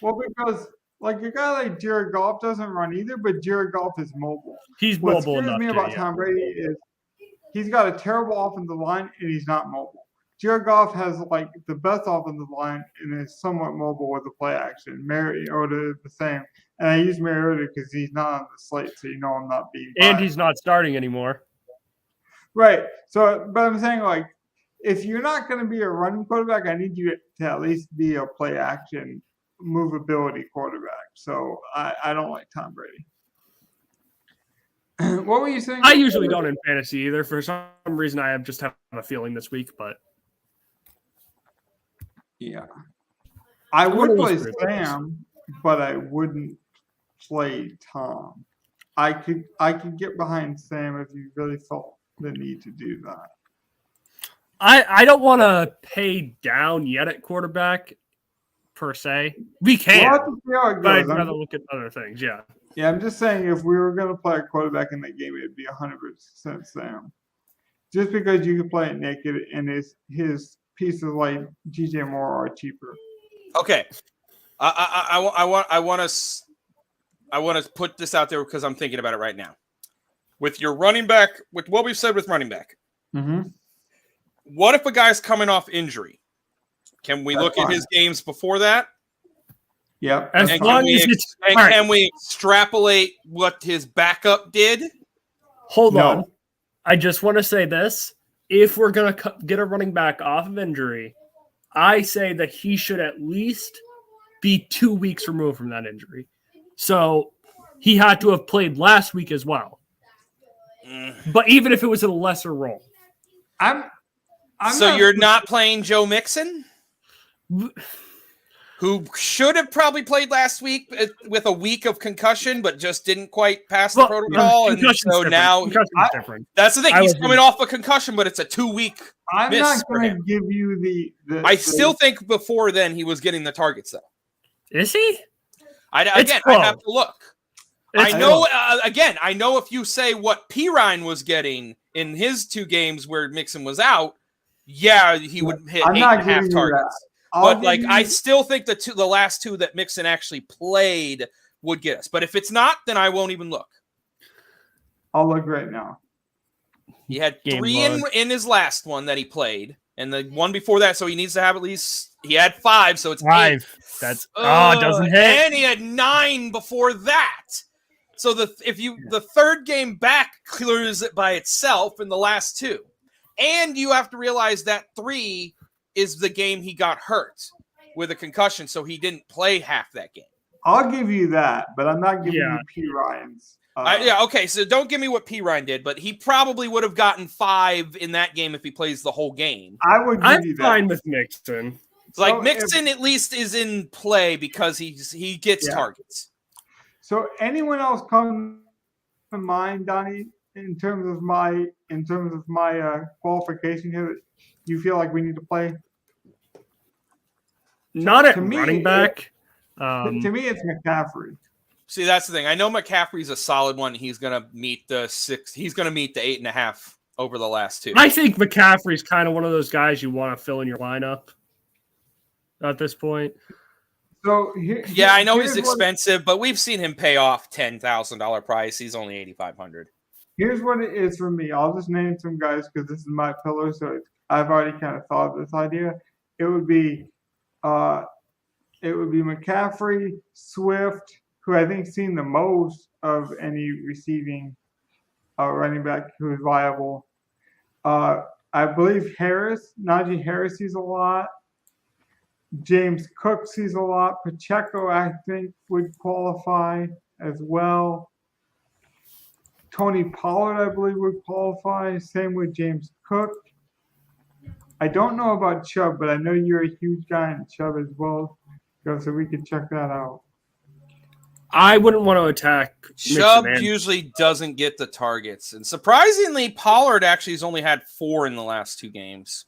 Because like a guy like Jared Goff doesn't run either, but Jared Goff is mobile. He's mobile enough. What scares me about Tom Brady is he's got a terrible offensive line and he's not mobile. Jared Goff has like the best offensive line and is somewhat mobile with the play action. Mariota is the same. And I use Mariota because he's not on the slate, so you know I'm not being biased. And he's not starting anymore. Right. So, but I'm saying, like, if you're not going to be a running quarterback, I need you to at least be a play action, movability quarterback. So I don't like Tom Brady. What were you saying? I usually don't in fantasy either. For some reason, I just have a feeling this week, but. Yeah. I would play Sam, but I wouldn't play Tom. I could get behind Sam if you really felt the need to do that. I don't want to pay down yet at quarterback per se. We can, we'll have to see how it goes. But I'd rather look at other things. Yeah. Yeah, I'm just saying if we were going to play a quarterback in that game, it'd be 100% Sam. Just because you can play it naked and his pieces like DJ Moore are cheaper. Okay, I want to put this out there because I'm thinking about it right now. With your running back, with what we've said with running back, what if a guy's coming off injury? Can we look at his games before that? Yep. Can we extrapolate what his backup did? Hold on. I just want to say this. If we're going to get a running back off of injury, I say that he should at least be 2 weeks removed from that injury. So he had to have played last week as well. But even if it was in a lesser role. So you're not playing Joe Mixon? Who should have probably played last week with a week of concussion, but just didn't quite pass the protocol. And so now that's the thing. He's coming off a concussion, but it's a 2-week I'm miss not for going him. to give you I still think before then he was getting the targets, though. Is he? I'd have to look. I know if you say what Pirine was getting in his 2 games where Mixon was out, he would hit 8.5 targets. But I still think the last 2 that Mixon actually played would get us. But if it's not, then I won't even look. I'll look right now. He had Game 3 one. in his last one that he played, and the one before that. So he needs to have at least. He had 5, so it's 8. 5. That's it doesn't hit. And he had 9 before that. So the third game back clears it by itself in the last 2, and you have to realize that 3 is the game he got hurt with a concussion, so he didn't play half that game. I'll give you that, but I'm not giving Yeah. you P. Ryan's. Okay, so don't give me what P. Ryan did, but he probably would have gotten 5 in that game if he plays the whole game. I would give I'm you that. fine with Mixon. Like So Mixon at least is in play because he gets targets. So anyone else come to mind, Donnie, in terms of my qualification here that you feel like we need to play? Not at to me, running back. To me, it's McCaffrey. See, that's the thing. I know McCaffrey's a solid one. He's gonna meet the 6. He's gonna meet the 8.5 over the last 2. I think McCaffrey's kind of one of those guys you want to fill in your lineup at this point. So Yeah, I know he's here's what- expensive, but we've seen him pay off $10,000 price. He's only $8,500. Here's what it is for me. I'll just name some guys because this is my pillar. So I've already kind of thought of this idea. It would be McCaffrey, Swift, who I think seen the most of any receiving running back who is viable. I believe Harris, Najee Harris sees a lot. James Cook sees a lot. Pacheco, I think, would qualify as well. Tony Pollard, I believe, would qualify. Same with James Cook. I don't know about Chubb, but I know you're a huge guy in Chubb as well, so we could check that out. I wouldn't want to attack Chubb Mixon and- usually doesn't get the targets, and surprisingly, Pollard actually has only had 4 in the last 2 games.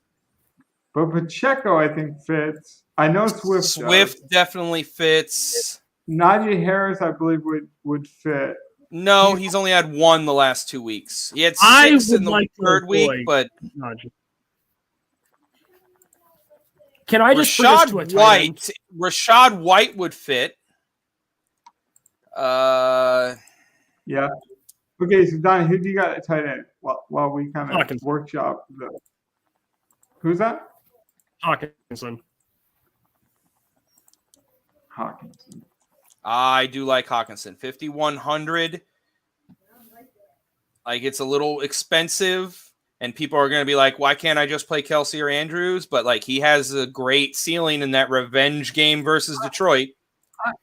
But Pacheco, I think, fits. I know Swift does. Definitely fits. Najee Harris, I believe, would fit. No, he's only had 1 the last 2 weeks. He had 6 I in would the like to third week, avoid but Najee. Can I just bring us to a tight end? Rashad White would fit. Yeah. Okay, so Donnie, who do you got at tight end? While we kind of Hawkins. workshop who's that? Hawkinson. Hawkinson. I do like Hawkinson. 5,100. Like, it's a little expensive, and people are going to be like, why can't I just play Kelsey or Andrews? But, like, he has a great ceiling in that revenge game versus Detroit.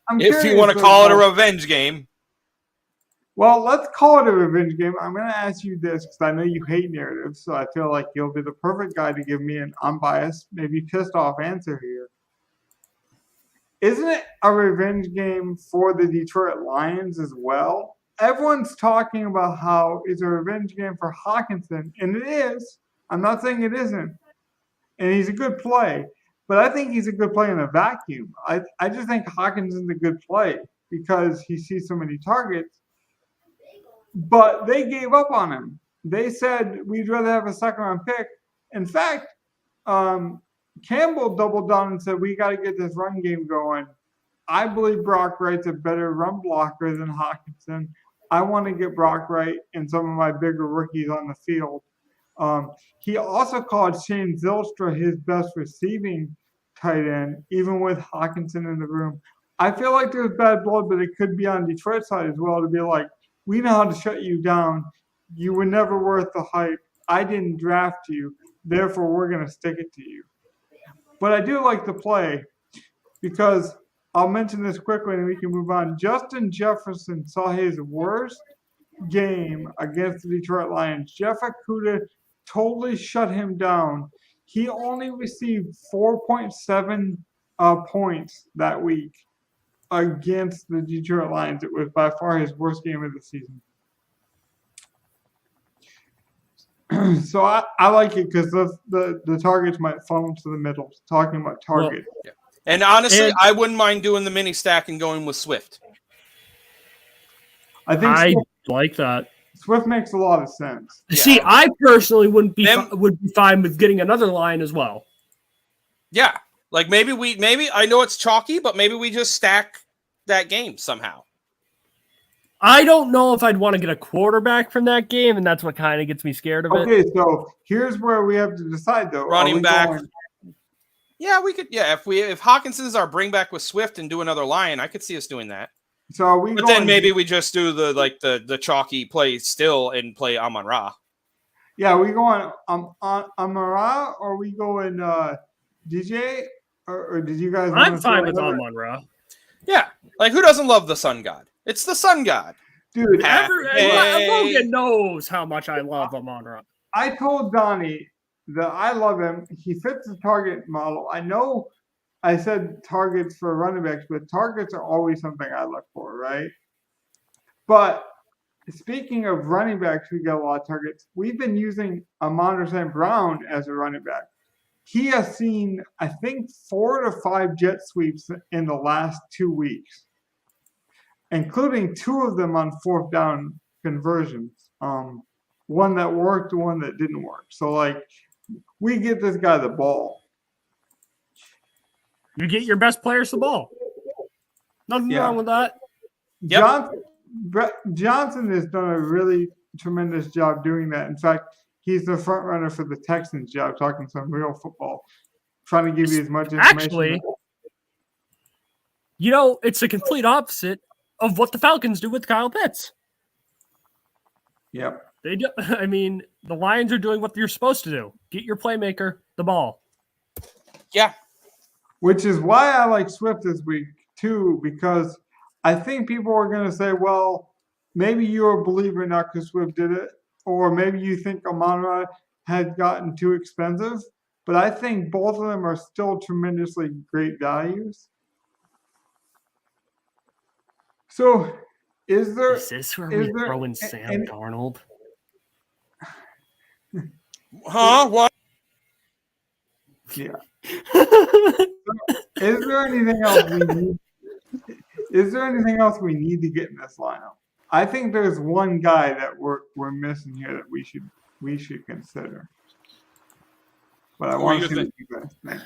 I'm If you curious want to call it a revenge game. Well, let's call it a revenge game. I'm going to ask you this because I know you hate narratives, so I feel like you'll be the perfect guy to give me an unbiased, maybe pissed off answer here. Isn't it a revenge game for the Detroit Lions as well? Everyone's talking about how it's a revenge game for Hawkinson, and it is. I'm not saying it isn't. And he's a good play, but I think he's a good play in a vacuum. I just think Hawkinson's a good play because he sees so many targets. But they gave up on him. They said, we'd rather have a second-round pick. In fact, Campbell doubled down and said, we got to get this run game going. I believe Brock Wright's a better run blocker than Hawkinson. I want to get Brock Wright and some of my bigger rookies on the field. He also called Shane Zylstra his best receiving tight end, even with Hawkinson in the room. I feel like there's bad blood, but it could be on Detroit's side as well to be like, we know how to shut you down. You were never worth the hype. I didn't draft you. Therefore, we're going to stick it to you. But I do like the play because I'll mention this quickly and we can move on. Justin Jefferson saw his worst game against the Detroit Lions. Jeff Okudah totally shut him down. He only received 4.7 points that week against the Detroit Lions. It was by far his worst game of the season. So I like it because the targets might funnel to the middle. Talking about target. Yeah. And honestly, I wouldn't mind doing the mini stack and going with Swift. I like that. Swift makes a lot of sense. Yeah. See, I personally would be fine with getting another line as well. Yeah. Like maybe I know it's chalky, but maybe we just stack that game somehow. I don't know if I'd want to get a quarterback from that game, and that's what kind of gets me scared of it. Okay, so here's where we have to decide though. Running back. Going, Yeah, we could. Yeah, if Hawkinson's our bring back with Swift and do another Lion, I could see us doing that. so are we But going, then maybe we just do the chalky play still and play Amon Ra. Yeah, we going Amara or we going DJ or did you guys? I'm wanna fine throw with another- Amon-Ra. Yeah, like who doesn't love the Sun God? It's the Sun God. Dude, Logan knows how much I love Amon-Ra. I told Donnie that I love him. He fits the target model. I know I said targets for running backs, but targets are always something I look for, right? But speaking of running backs, we get a lot of targets. We've been using Amon St. Brown as a running back. He has seen, I think, 4 to 5 jet sweeps in the last 2 weeks, including 2 of them on 4th down conversions. One that worked, one that didn't work. So, like, we get this guy the ball. You get your best players the ball. Nothing Yeah. wrong with that. Yep. Johnson has done a really tremendous job doing that. In fact, he's the front runner for the Texans job, talking some real football, trying to give you as much information. Actually, you know, it's the complete opposite of what the Falcons do with Kyle Pitts. Yep. They do. I mean, the Lions are doing what you're supposed to do: get your playmaker the ball. Yeah. Which is why I like Swift this week too, because I think people are going to say, well, maybe you're a believer not because Swift did it, or maybe you think Amon-Ra had gotten too expensive. But I think both of them are still tremendously great values. So, is there? Is this where is we there throw in Sam any- Darnold? Huh? What? Yeah. Is there anything else we need? Is there anything else we need to get in this lineup? I think there's one guy that we're missing here that we should consider. But I Who are want you to see what think- you guys think.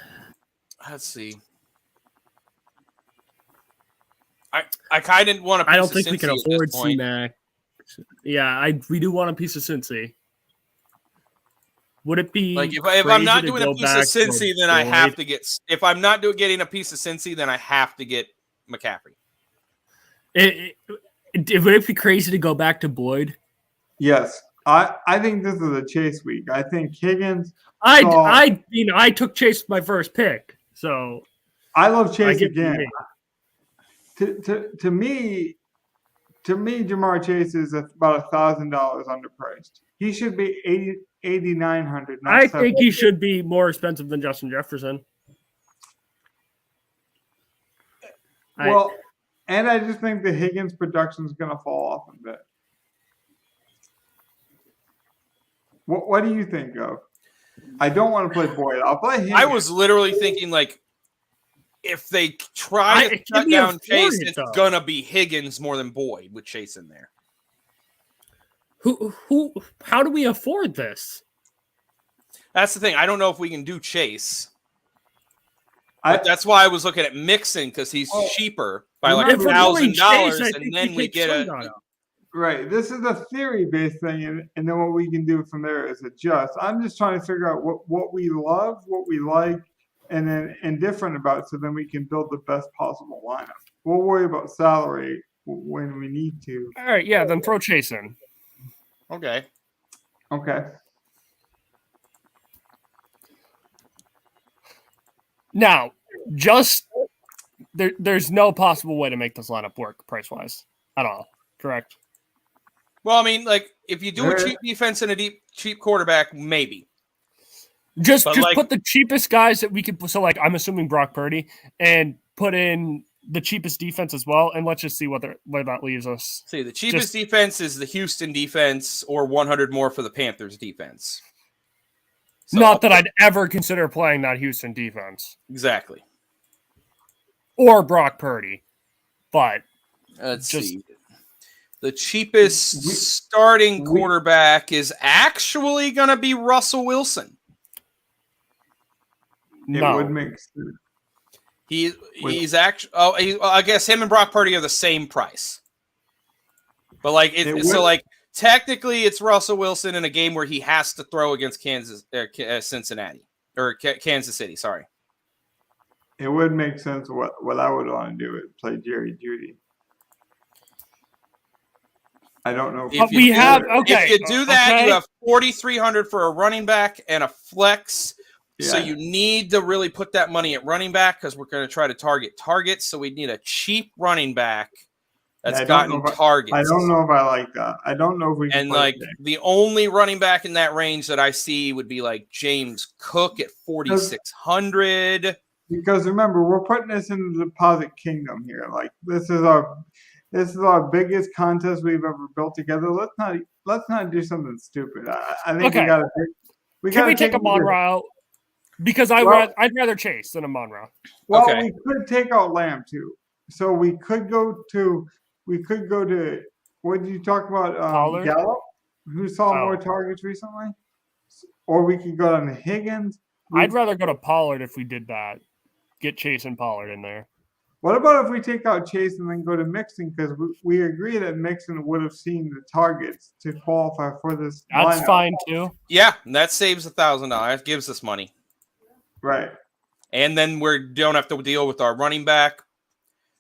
Let's see. I kind of want to. I don't think we can afford C C-Mac. Yeah, we do want a piece of Cincy. Would it be Like if I'm not crazy to doing a go piece of back to Cincy, then I Boyd? have to get. If I'm not getting a piece of Cincy, then I have to get McCaffrey. Would it be crazy to go back to Boyd? Yes, I think this is a chase week. I think Higgins. I mean, I took Chase with my first pick, so I love I Chase get what you again. To me, Jamar Chase is about $1,000 underpriced. He should be 8,900. I think he should be more expensive than Justin Jefferson. Well, and I just think the Higgins production is going to fall off a bit. What do you think of? I don't want to play Boyd. I'll play Higgins. I was literally thinking like, if they try to shut down Chase, it's gonna be Higgins more than Boyd with Chase in there. Who? How do we afford this? That's the thing. I don't know if we can do Chase. That's why I was looking at Mixon because he's cheaper by like $1,000, and then we get a. Right. This is a theory-based thing, and then what we can do from there is adjust. I'm just trying to figure out what we love, what we like, and then indifferent about, so then we can build the best possible lineup. We'll worry about salary when we need to. All right, yeah, then throw Chase in. Okay. Okay. Now, there's no possible way to make this lineup work price-wise at all, correct? Well, I mean, like, if you do a cheap defense and a cheap quarterback, maybe. Just put the cheapest guys that we could. So, like, I'm assuming Brock Purdy, and put in the cheapest defense as well, and let's just see where that leaves us. See, the cheapest defense is the Houston defense, or 100 more for the Panthers defense. So Not that I'd ever consider playing that Houston defense. Exactly. Or Brock Purdy, but let's see. The cheapest starting quarterback is actually going to be Russell Wilson. It would make sense. He's actually. I guess him and Brock Purdy are the same price. But like It so would- like technically it's Russell Wilson in a game where he has to throw against Cincinnati or Kansas City. Sorry. It would make sense. What I would want to do is play Jerry Judy. I don't know. If you we do- have okay. If you do that, okay. you have 4,300 for a running back and a flex. So Yeah. you need to really put that money at running back because we're going to try to target targets. So we need a cheap running back that's I don't know gotten if targets. I don't know if I like that. I don't know if we can And play like today. the only running back in that range that I see would be like James Cook at 4,600. Because remember, we're putting this in the deposit kingdom here. Like this is our biggest contest we've ever built together. Let's not do something stupid. I think Okay. we gotta Can we take a either- Monroe out? Because I'd rather Chase than a Monroe. Well, Okay. we could take out Lamb too. So we could go to what did you talk about? Pollard? Gallup, who saw Oh. more targets recently, or we could go on to Higgins. I'd rather go to Pollard if we did that. Get Chase and Pollard in there. What about if we take out Chase and then go to Mixon? Because we agree that Mixon would have seen the targets to qualify for this. That's lineup. fine too. Yeah, and that saves $1,000. Gives us money. Right. And then we don't have to deal with our running back.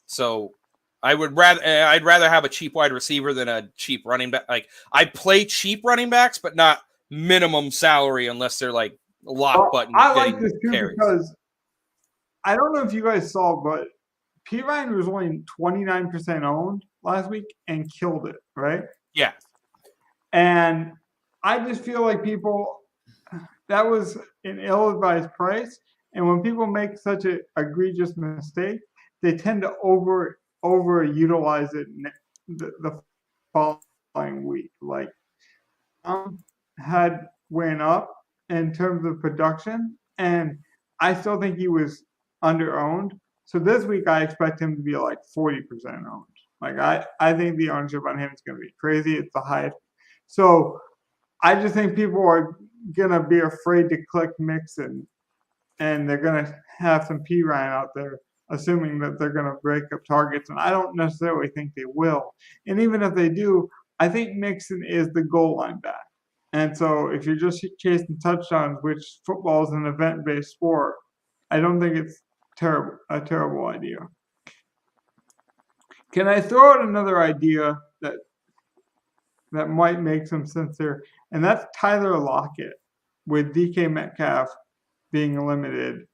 So I'd rather have a cheap wide receiver than a cheap running back. Like I play cheap running backs, but not minimum salary unless they're like lock Well, button. I like getting this too carries. because I don't know if you guys saw, but P. Ryan was only 29% owned last week and killed it, right? Yeah. And I just feel like that was an ill-advised price. And when people make such an egregious mistake, they tend to overutilize it the following week. Like, had went up in terms of production, and I still think he was under-owned. So this week, I expect him to be like 40% owned. Like, I think the ownership on him is going to be crazy. It's the highest. So I just think people are going to be afraid to click Mixon, and they're going to have some P. Ryan out there, assuming that they're going to break up targets. And I don't necessarily think they will. And even if they do, I think Mixon is the goal line back. And so if you're just chasing touchdowns, which football is an event-based sport, I don't think it's a terrible idea. Can I throw out another idea that might make some sense here? And that's Tyler Lockett with DK Metcalf being limited.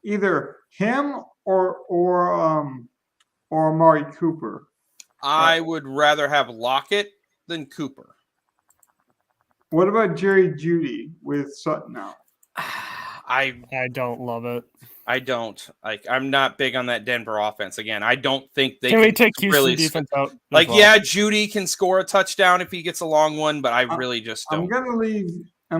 Either him or Amari Cooper. I would rather have Lockett than Cooper. What about Jerry Judy with Sutton out? I don't love it. I don't like. I'm not big on that Denver offense. Again, I don't think they Can we take Houston really defense out? as like. well? Yeah, Judy can score a touchdown if he gets a long one, but I really just don't. I'm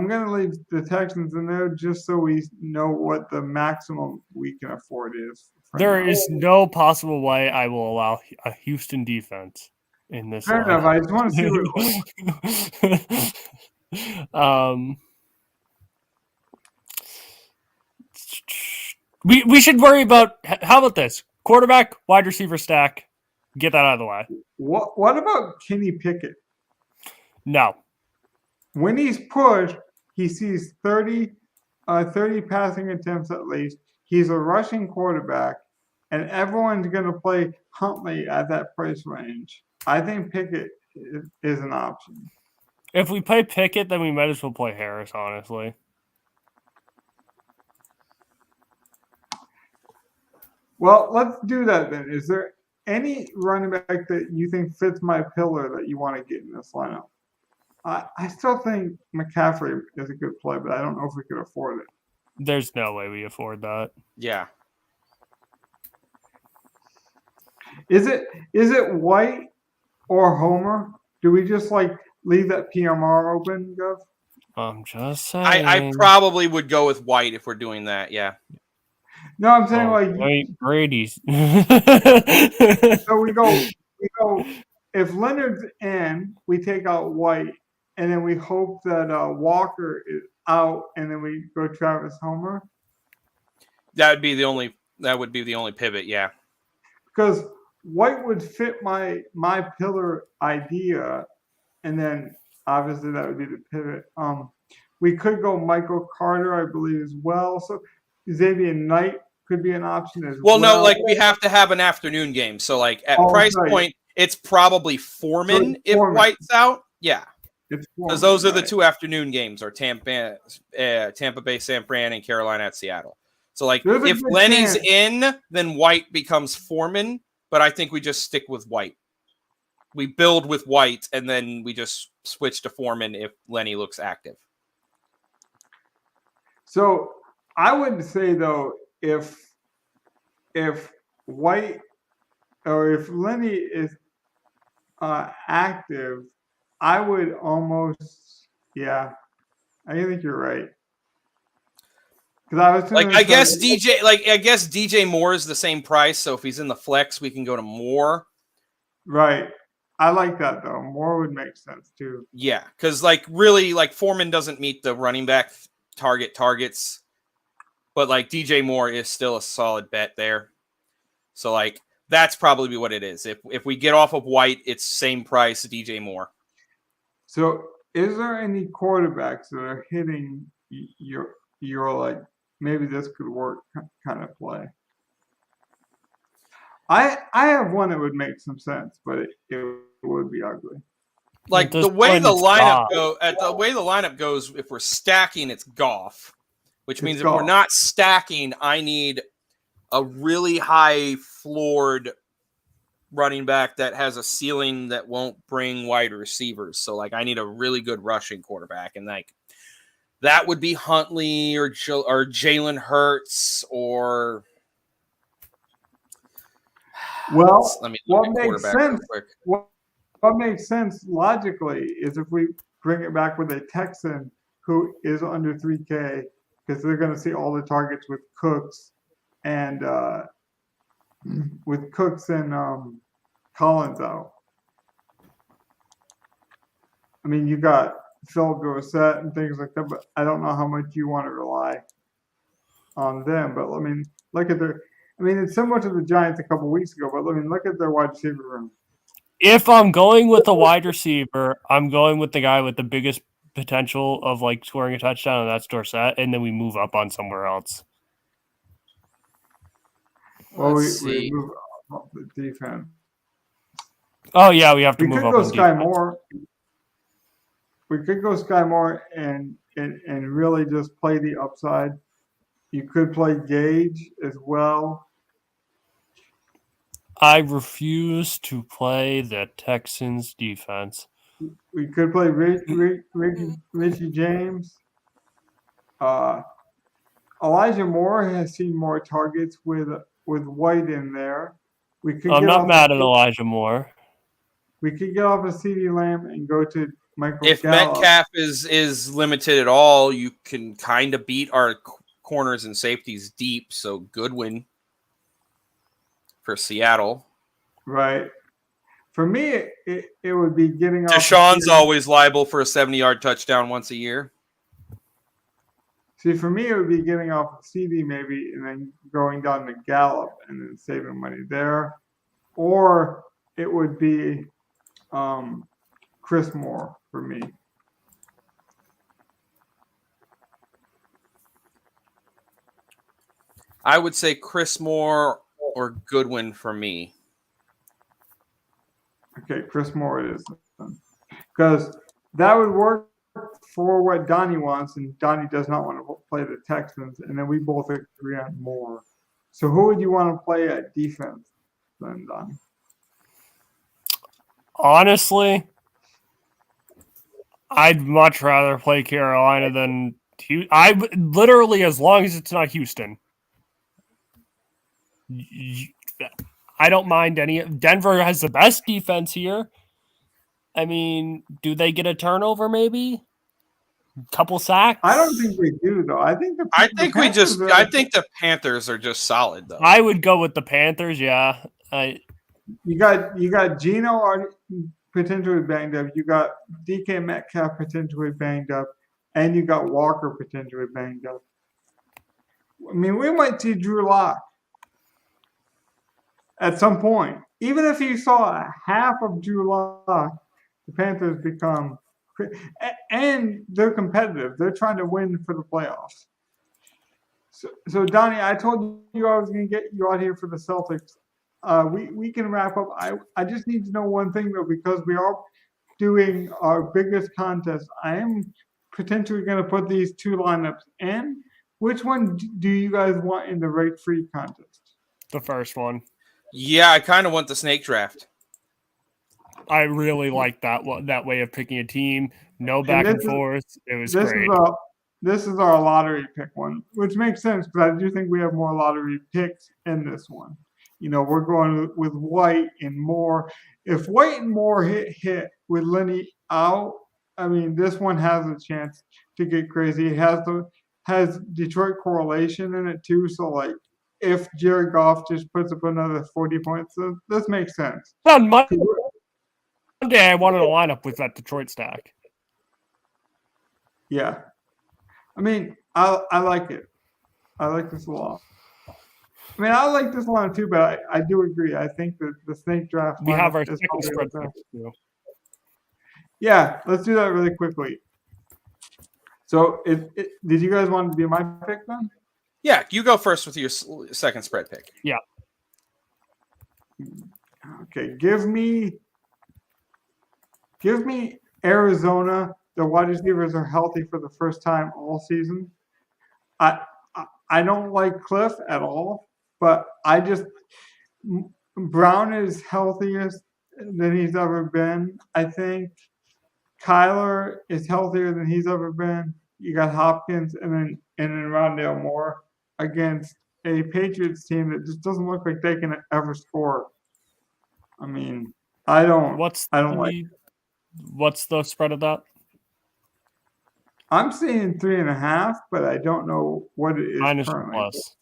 gonna leave the Texans in there just so we know what the maximum we can afford is. There is no possible way I will allow a Houston defense in this. Fair enough. I just want to see what it looks like. We should worry about, how about this? Quarterback, wide receiver stack. Get that out of the way. What about Kenny Pickett? No. When he's pushed, he sees 30 passing attempts at least. He's a rushing quarterback, and everyone's going to play Huntley at that price range. I think Pickett is an option. If we play Pickett, then we might as well play Harris, honestly. Well, let's do that then. Is there any running back that you think fits my pillar that you want to get in this lineup? I still think McCaffrey is a good play, but I don't know if we could afford it. There's no way we afford that. Yeah. Is it White or Homer? Do we just like leave that PMR open, Gov? I'm just saying. I probably would go with White if we're doing that. Yeah. No, I'm saying wait, Brady's. So we go. If Leonard's in, we take out White, and then we hope that Walker is out, and then we go Travis Homer. That would be the only pivot. Yeah. Because White would fit my pillar idea, and then obviously that would be the pivot. We could go Michael Carter, I believe, as well. So Xavier Knight could be an option as Well, well. no, like we have to have an afternoon game. So like at Oh, price right. point, it's probably Foreman if Foreman. White's out. Yeah. It's Because those are the right. 2 afternoon games, or Tampa Bay, San Fran, and Carolina at Seattle. So, like, There's a if good Lenny's chance. in, then White becomes Foreman. But I think we just stick with White. We build with White, and then we just switch to Foreman if Lenny looks active. So I would say though, if White or if Lenny is active, I would almost, yeah, I think you're right. Because I was Like, gonna I guess say- DJ Moore is the same price. So if he's in the flex, we can go to Moore. Right. I like that though. More would make sense too. Yeah, because like really, like Foreman doesn't meet the running back targets, but like DJ Moore is still a solid bet there. So like that's probably what it is. If we get off of White, it's same price DJ Moore. So is there any quarterbacks that are hitting your like maybe this could work kind of play? I have one that would make some sense, but it would be ugly. Like At this the way point, the it's lineup goes, if we're stacking, it's Goff, which means if Goff. we're not stacking, I need a really high floored running back that has a ceiling that won't bring wide receivers. So like I need a really good rushing quarterback, and like that would be Huntley or Jalen Hurts or. Well, Let me look what at makes quarterback real sense? quick. What makes sense logically is if we bring it back with a Texan who is under 3K, because they're going to see all the targets with Cooks and Collins out. I mean, you got Phil Dorsett and things like that, but I don't know how much you want to rely on them. But I mean, look at their. I mean, it's similar to the Giants a couple weeks ago, but I mean, look at their wide receiver room. If I'm going with a wide receiver, I'm going with the guy with the biggest potential of like scoring a touchdown, and that's Dorsett, and then we move up on somewhere else. Well, we see. move up the defense. Oh yeah, we have to We move could up go on Sky defense. Moore. We could go Sky Moore and really just play the upside. You could play Gage as well. I refuse to play the Texans defense. We could play Richie James. Elijah Moore has seen more targets with White in there. We could I'm get not off mad of- at Elijah Moore. We could get off of CD Lamb and go to Michael If Gallup. Metcalf is limited at all, you can kind of beat our corners and safeties deep. So Goodwin for Seattle. Right. For me, it would be getting off. Deshaun's always liable for a 70-yard touchdown once a year. See, for me, it would be getting off of CD maybe and then going down to Gallup and then saving money there. Or it would be Chris Moore for me. I would say Chris Moore or Goodwin for me. Okay, Chris Moore it is. Because that would work for what Donnie wants, and Donnie does not want to play the Texans, and then we both agree on Moore. So who would you want to play at defense then, Donnie? Honestly, I'd much rather play Carolina than I literally, as long as it's not Houston. I don't mind any. Denver has the best defense here. I mean, do they get a turnover? Maybe couple sacks. I don't think we do though. I think I think the Panthers are just solid though. I would go with the Panthers. Yeah, you got Geno potentially banged up. You got DK Metcalf potentially banged up, and you got Walker potentially banged up. I mean, we might see Drew Lock at some point. even if you saw a half of Drew Lock, the Panthers become, and they're competitive. They're trying to win for the playoffs. So Donnie, I told you I was going to get you out here for the Celtics. We can wrap up. I just need to know one thing though, because we are doing our biggest contest. I am potentially going to put these two lineups in. Which one do you guys want in the rate-free contest? The first one. Yeah, I kind of want the snake draft. I really like that way of picking a team. No back and forth. It was great. This is our lottery pick one, which makes sense because I do think we have more lottery picks in this one. We're going with White and Moore. If White and Moore hit with Lenny out, I mean, this one has a chance to get crazy. It has Detroit correlation in it too. So like, if Jared Goff just puts up another 40 points, this makes sense. On Monday, I wanted a lineup with that Detroit stack. Yeah. I mean, I like it. I like this a lot. I mean, I like this one too, but I do agree. I think that the snake draft. We have our second spread pick too. Yeah, let's do that really quickly. So, did you guys want to be my pick then? Yeah, you go first with your second spread pick. Yeah. Okay, give me Arizona. The wide receivers are healthy for the first time all season. I don't like Cliff at all, but Brown is healthiest than he's ever been. I think Kyler is healthier than he's ever been. You got Hopkins and then Rondale Moore against a Patriots team that just doesn't look like they can ever score. I mean, I don't like. What's the spread of that? I'm seeing 3.5, but I don't know what it is Minus currently. plus.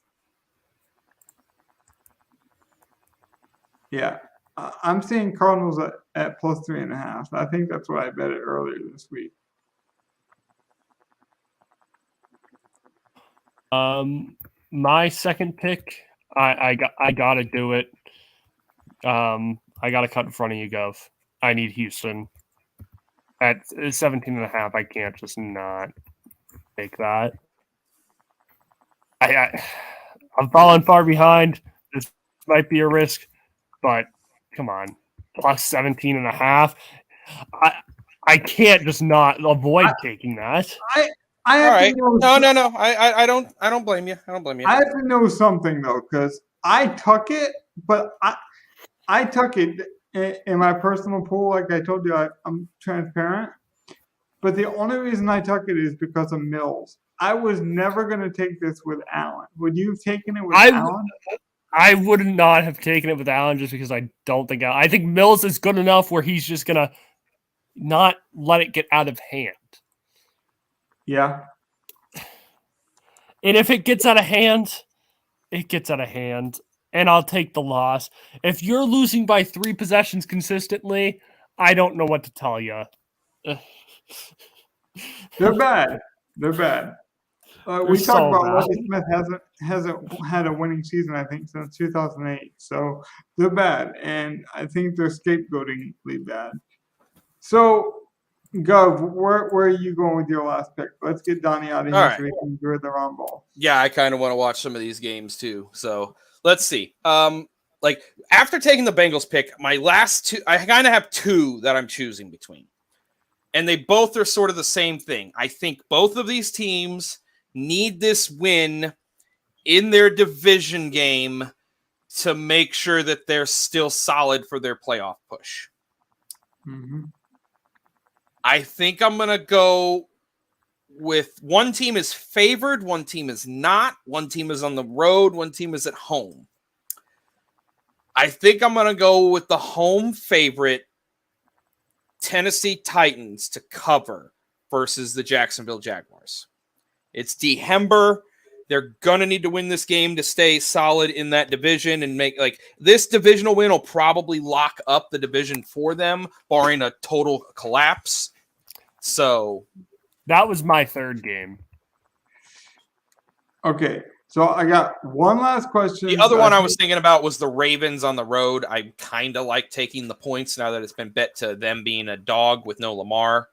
Yeah, I'm seeing Cardinals at plus 3.5. I think that's what I bet it earlier this week. My second pick, I gotta do it. I gotta cut in front of you, Gov. I need Houston at 17.5. I can't just not take that. I'm falling far behind. This might be a risk, but come on, plus 17.5. I can't just not avoid taking that. I have All right. to know, No. I don't blame you. I don't blame you. I have to know something though, because I tuck it, but I tuck it in my personal pool. Like I told you, I'm transparent. But the only reason I tuck it is because of Mills. I was never going to take this with Allen. Would you have taken it with Allen? I would not have taken it with Allen just because I don't think I think Mills is good enough where he's just going to not let it get out of hand. Yeah. And if it gets out of hand, it gets out of hand. And I'll take the loss. If you're losing by 3 possessions consistently, I don't know what to tell you. They're bad. They're bad. We so talked about bad. Lovie Smith hasn't had a winning season, I think, since 2008. So they're bad, and I think they're scapegoatingly bad. So, Gov, where are you going with your last pick? Let's get Donnie out of here so we can enjoy the round ball. Yeah, I kind of want to watch some of these games too. So let's see. Like after taking the Bengals pick, my last two, I kind of have two that I'm choosing between. And they both are sort of the same thing. I think both of these teams need this win in their division game to make sure that they're still solid for their playoff push. Mm-hmm. I think I'm going to go with one team is favored, one team is not, one team is on the road, one team is at home. I think I'm going to go with the home favorite, Tennessee Titans, to cover versus the Jacksonville Jaguars. It's December. They're going to need to win this game to stay solid in that division and make this divisional win will probably lock up the division for them, barring a total collapse. So that was my third game. Okay. So I got one last question. The other one I was thinking about was the Ravens on the road. I kind of like taking the points now that it's been bet to them being a dog with no Lamar.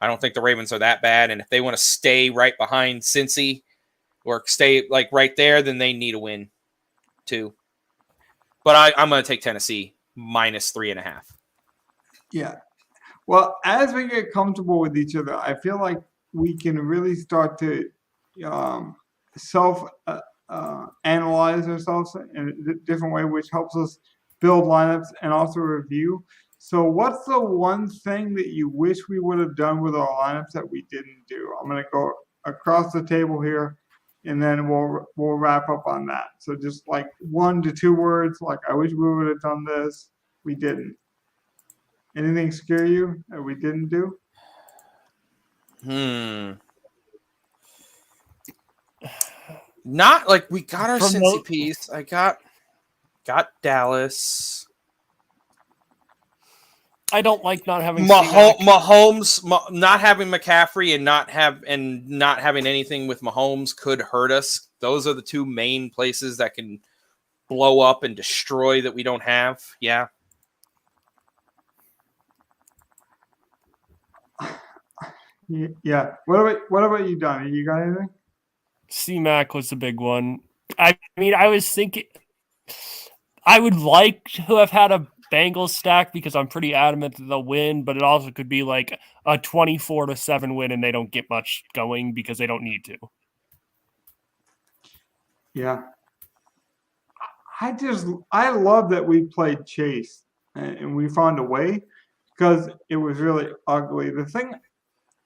I don't think the Ravens are that bad. And if they want to stay right behind Cincy or stay like right there, then they need a win too. But I'm going to take Tennessee minus 3.5. Yeah. Well, as we get comfortable with each other, I feel like we can really start to analyze ourselves in a different way, which helps us build lineups and also review. So what's the one thing that you wish we would have done with our lineups that we didn't do? I'm going to go across the table here, and then we'll wrap up on that. So just like 1 to 2 words, like I wish we would have done this, we didn't. Anything scare you that we didn't do? Not like we got our From Cincy piece. I got Dallas. I don't like not having Mahomes not having McCaffrey and not having anything with Mahomes could hurt us. Those are the two main places that can blow up and destroy that we don't have. Yeah. Yeah. What about you, Donnie? You got anything? C-Mac was the big one. I mean, I was thinking I would like to have had a Bengals stack because I'm pretty adamant that they'll win, but it also could be like a 24-7 win and they don't get much going because they don't need to. Yeah. I love that we played Chase and we found a way because it was really ugly.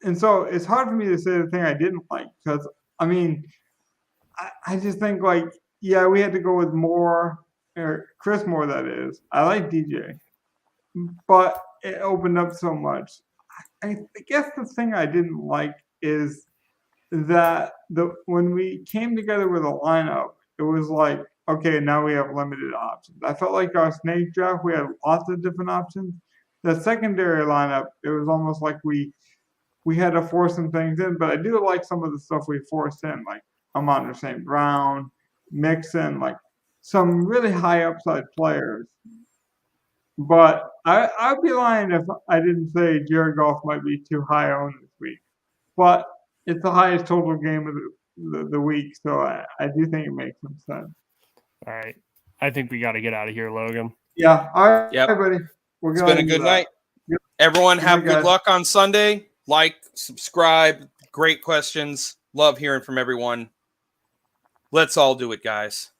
And so it's hard for me to say the thing I didn't like because, I mean, I just think like, yeah, we had to go with Moore, or Chris Moore, that is. I like DJ, but it opened up so much. I guess the thing I didn't like is that when we came together with a lineup, it was like, okay, now we have limited options. I felt like our snake draft, we had lots of different options. The secondary lineup, it was almost like we had to force some things in, but I do like some of the stuff we forced in, like Amon St. Brown, Mixon, like some really high upside players. But I'd be lying if I didn't say Jared Goff might be too high owned this week. But it's the highest total game of the week, so I do think it makes some sense. All right. I think we got to get out of here, Logan. Yeah. All right, Yep. everybody. It's been a good night. Yep. Everyone have good guys. luck on Sunday. Like, subscribe. Great questions. Love hearing from everyone. Let's all do it, guys.